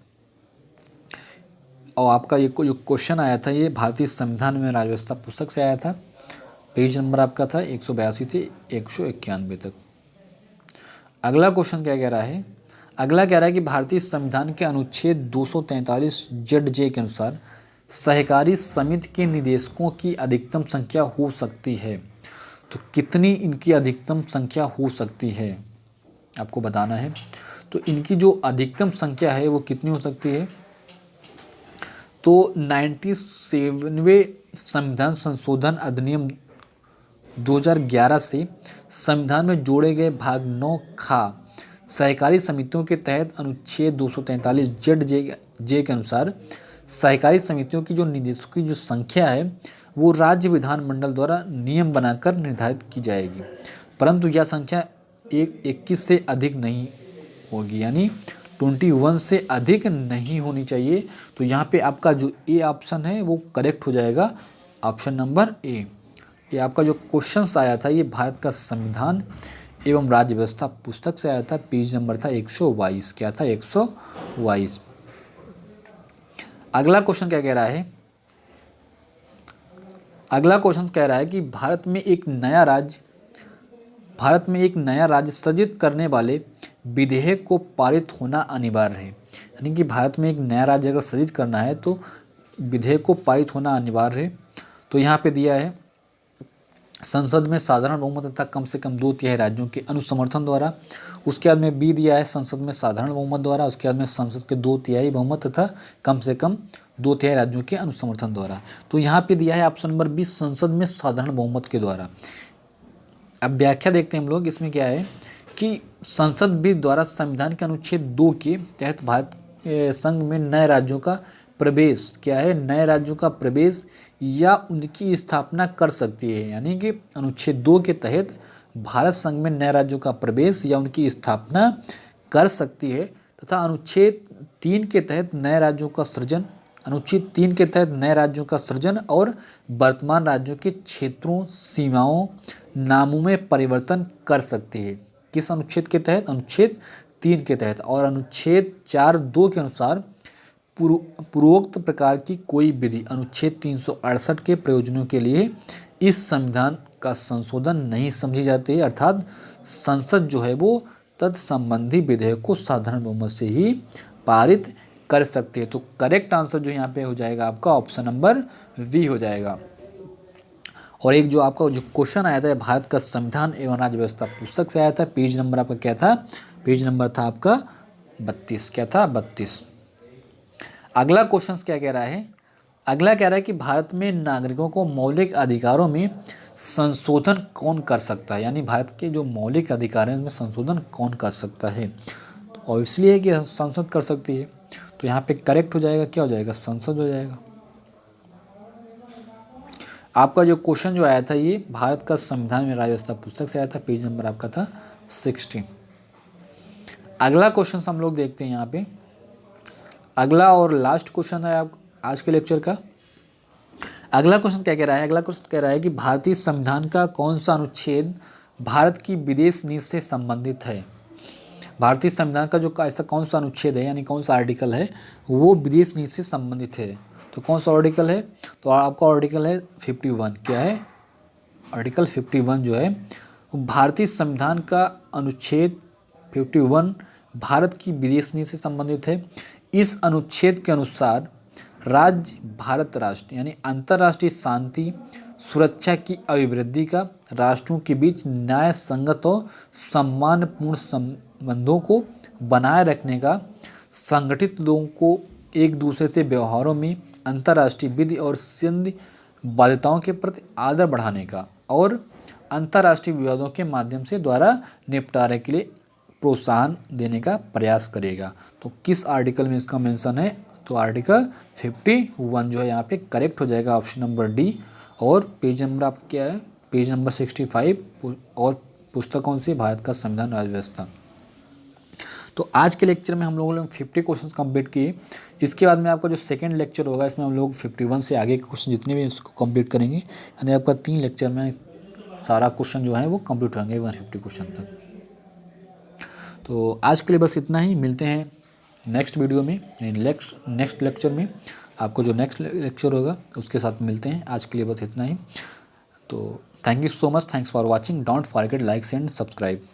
और आपका ये जो क्वेश्चन आया था ये भारतीय संविधान में राज्य व्यवस्था पुस्तक से आया था, पेज नंबर आपका था 182 से 191 तक। अगला क्वेश्चन क्या कह रहा है, अगला कह रहा है कि भारतीय संविधान के अनुच्छेद 243 ZJ के अनुसार सहकारी समिति के निदेशकों की अधिकतम संख्या हो सकती है। तो कितनी इनकी अधिकतम संख्या हो सकती है आपको बताना है। तो इनकी जो अधिकतम संख्या है वो कितनी हो सकती है, तो 97वें संविधान संशोधन अधिनियम 2011 से संविधान में जोड़े गए भाग 9 खा सहकारी समितियों के तहत अनुच्छेद 243 ZJ के अनुसार सहकारी समितियों की जो निदेशकों की जो संख्या है वो राज्य विधानमंडल द्वारा नियम बनाकर निर्धारित की जाएगी, परंतु यह संख्या 21 से अधिक नहीं होगी, यानी 21 से अधिक नहीं होनी चाहिए। तो यहाँ पे आपका जो ए ऑप्शन है वो करेक्ट हो जाएगा, ऑप्शन नंबर ए। ये आपका जो क्वेश्चन आया था ये भारत का संविधान एवं राज्य व्यवस्था पुस्तक से आया था, पेज नंबर था 122, क्या था 122। अगला क्वेश्चन क्या कह रहा है, अगला क्वेश्चन कह रहा है कि भारत में एक नया राज्य सृजित करने वाले विधेयक को पारित होना अनिवार्य है। यानी कि भारत में एक नया राज्य अगर सृजित करना है तो विधेयक को पारित होना अनिवार्य है। तो यहाँ पे दिया है संसद में साधारण बहुमत तथा कम से कम 2/3 राज्यों के अनुसमर्थन द्वारा। उसके बाद में बी दिया है संसद में साधारण बहुमत द्वारा। उसके बाद में संसद के 2/3 बहुमत तथा कम से कम 2/3 राज्यों के अनुसमर्थन द्वारा। तो यहाँ पे दिया है ऑप्शन नंबर बी संसद में साधारण बहुमत के द्वारा। अब व्याख्या देखते हैं हम लोग, इसमें क्या है कि संसद भी द्वारा संविधान के अनुच्छेद 2 के तहत भारत संघ में नए राज्यों का प्रवेश, क्या है, नए राज्यों का प्रवेश या उनकी स्थापना कर सकती है। यानी कि अनुच्छेद 2 के तहत भारत संघ में नए राज्यों का प्रवेश या उनकी स्थापना कर सकती है, तथा अनुच्छेद 3 के तहत नए राज्यों का सृजन, अनुच्छेद 3 के तहत नए राज्यों का सृजन और वर्तमान राज्यों के क्षेत्रों, सीमाओं, नामों में परिवर्तन कर सकती है। किस अनुच्छेद के तहत, अनुच्छेद 3 के तहत। और अनुच्छेद 4(2) के अनुसार पूर्वोक्त प्रकार की कोई विधि अनुच्छेद 368 के प्रयोजनों के लिए इस संविधान का संशोधन नहीं समझी जाती है, अर्थात संसद जो है वो तत्संबंधी विधेयक को साधारण बहुमत से ही पारित कर सकती है। तो करेक्ट आंसर जो यहाँ पे हो जाएगा आपका ऑप्शन नंबर वी हो जाएगा। और एक जो आपका जो क्वेश्चन आया था भारत का संविधान एवं राज्य व्यवस्था पुस्तक से आया था, पेज नंबर आपका क्या था, पेज नंबर था आपका 32। क्या था? 32। अगला क्वेश्चन क्या कह रहा है? अगला कह रहा है कि भारत में नागरिकों को मौलिक अधिकारों में संशोधन कौन कर सकता है, यानी भारत के जो मौलिक अधिकार हैं उसमें संशोधन कौन कर सकता है। तो और इसलिए कि संसद कर सकती है, तो यहाँ पे करेक्ट हो जाएगा, क्या हो जाएगा? संसद हो जाएगा। आपका जो क्वेश्चन जो आया था ये भारत का संविधान में राज्य व्यवस्था पुस्तक से आया था, पेज नंबर आपका था 60। अगला क्वेश्चन हम लोग देखते हैं यहाँ पे। अगला और लास्ट क्वेश्चन है आप आज के लेक्चर का। अगला क्वेश्चन क्या कह रहा है? अगला क्वेश्चन कह रहा है कि भारतीय संविधान का कौन सा अनुच्छेद भारत की विदेश नीति से संबंधित है। भारतीय संविधान का जो ऐसा कौन सा अनुच्छेद है, यानी कौन सा आर्टिकल है वो विदेश नीति से संबंधित है। तो कौन सा आर्टिकल है? तो आपका आर्टिकल है 51। क्या है? आर्टिकल 51 जो है भारतीय संविधान का अनुच्छेद 51 भारत की विदेश नीति से संबंधित है। इस अनुच्छेद के अनुसार राज्य भारत राष्ट्र यानी अंतर्राष्ट्रीय शांति सुरक्षा की अभिवृद्धि का राष्ट्रों के बीच न्याय संगत और सम्मानपूर्ण संबंधों को बनाए रखने का, संगठित लोगों को एक दूसरे से व्यवहारों में अंतर्राष्ट्रीय विधि और संधि बाध्यताओं के प्रति आदर बढ़ाने का और अंतर्राष्ट्रीय विवादों के माध्यम से द्वारा निपटारे के लिए प्रोत्साहन देने का प्रयास करेगा। तो किस आर्टिकल में इसका मेंशन है? तो आर्टिकल 51 जो है यहाँ पे करेक्ट हो जाएगा, ऑप्शन नंबर डी। और पेज नंबर आपका क्या है? Page number 65। और पुस्तक कौन सी? भारत का संविधान राज्य व्यवस्था। तो आज के लेक्चर में हम लोगों ने 50 क्वेश्चंस कंप्लीट किए। इसके बाद में आपका जो सेकंड लेक्चर होगा इसमें हम लोग 51 से आगे के क्वेश्चन जितने भी उसको कंप्लीट करेंगे, यानी आपका 3 लेक्चर में सारा क्वेश्चन जो है वो कंप्लीट होंगे 150 क्वेश्चन तक। तो आज के लिए बस इतना ही। मिलते हैं नेक्स्ट वीडियो में, नेक्स्ट लेक्चर में। आपको जो नेक्स्ट लेक्चर होगा उसके साथ मिलते हैं। आज के लिए बस इतना ही। तो thank you so much, thanks for watching. Don't forget like and subscribe.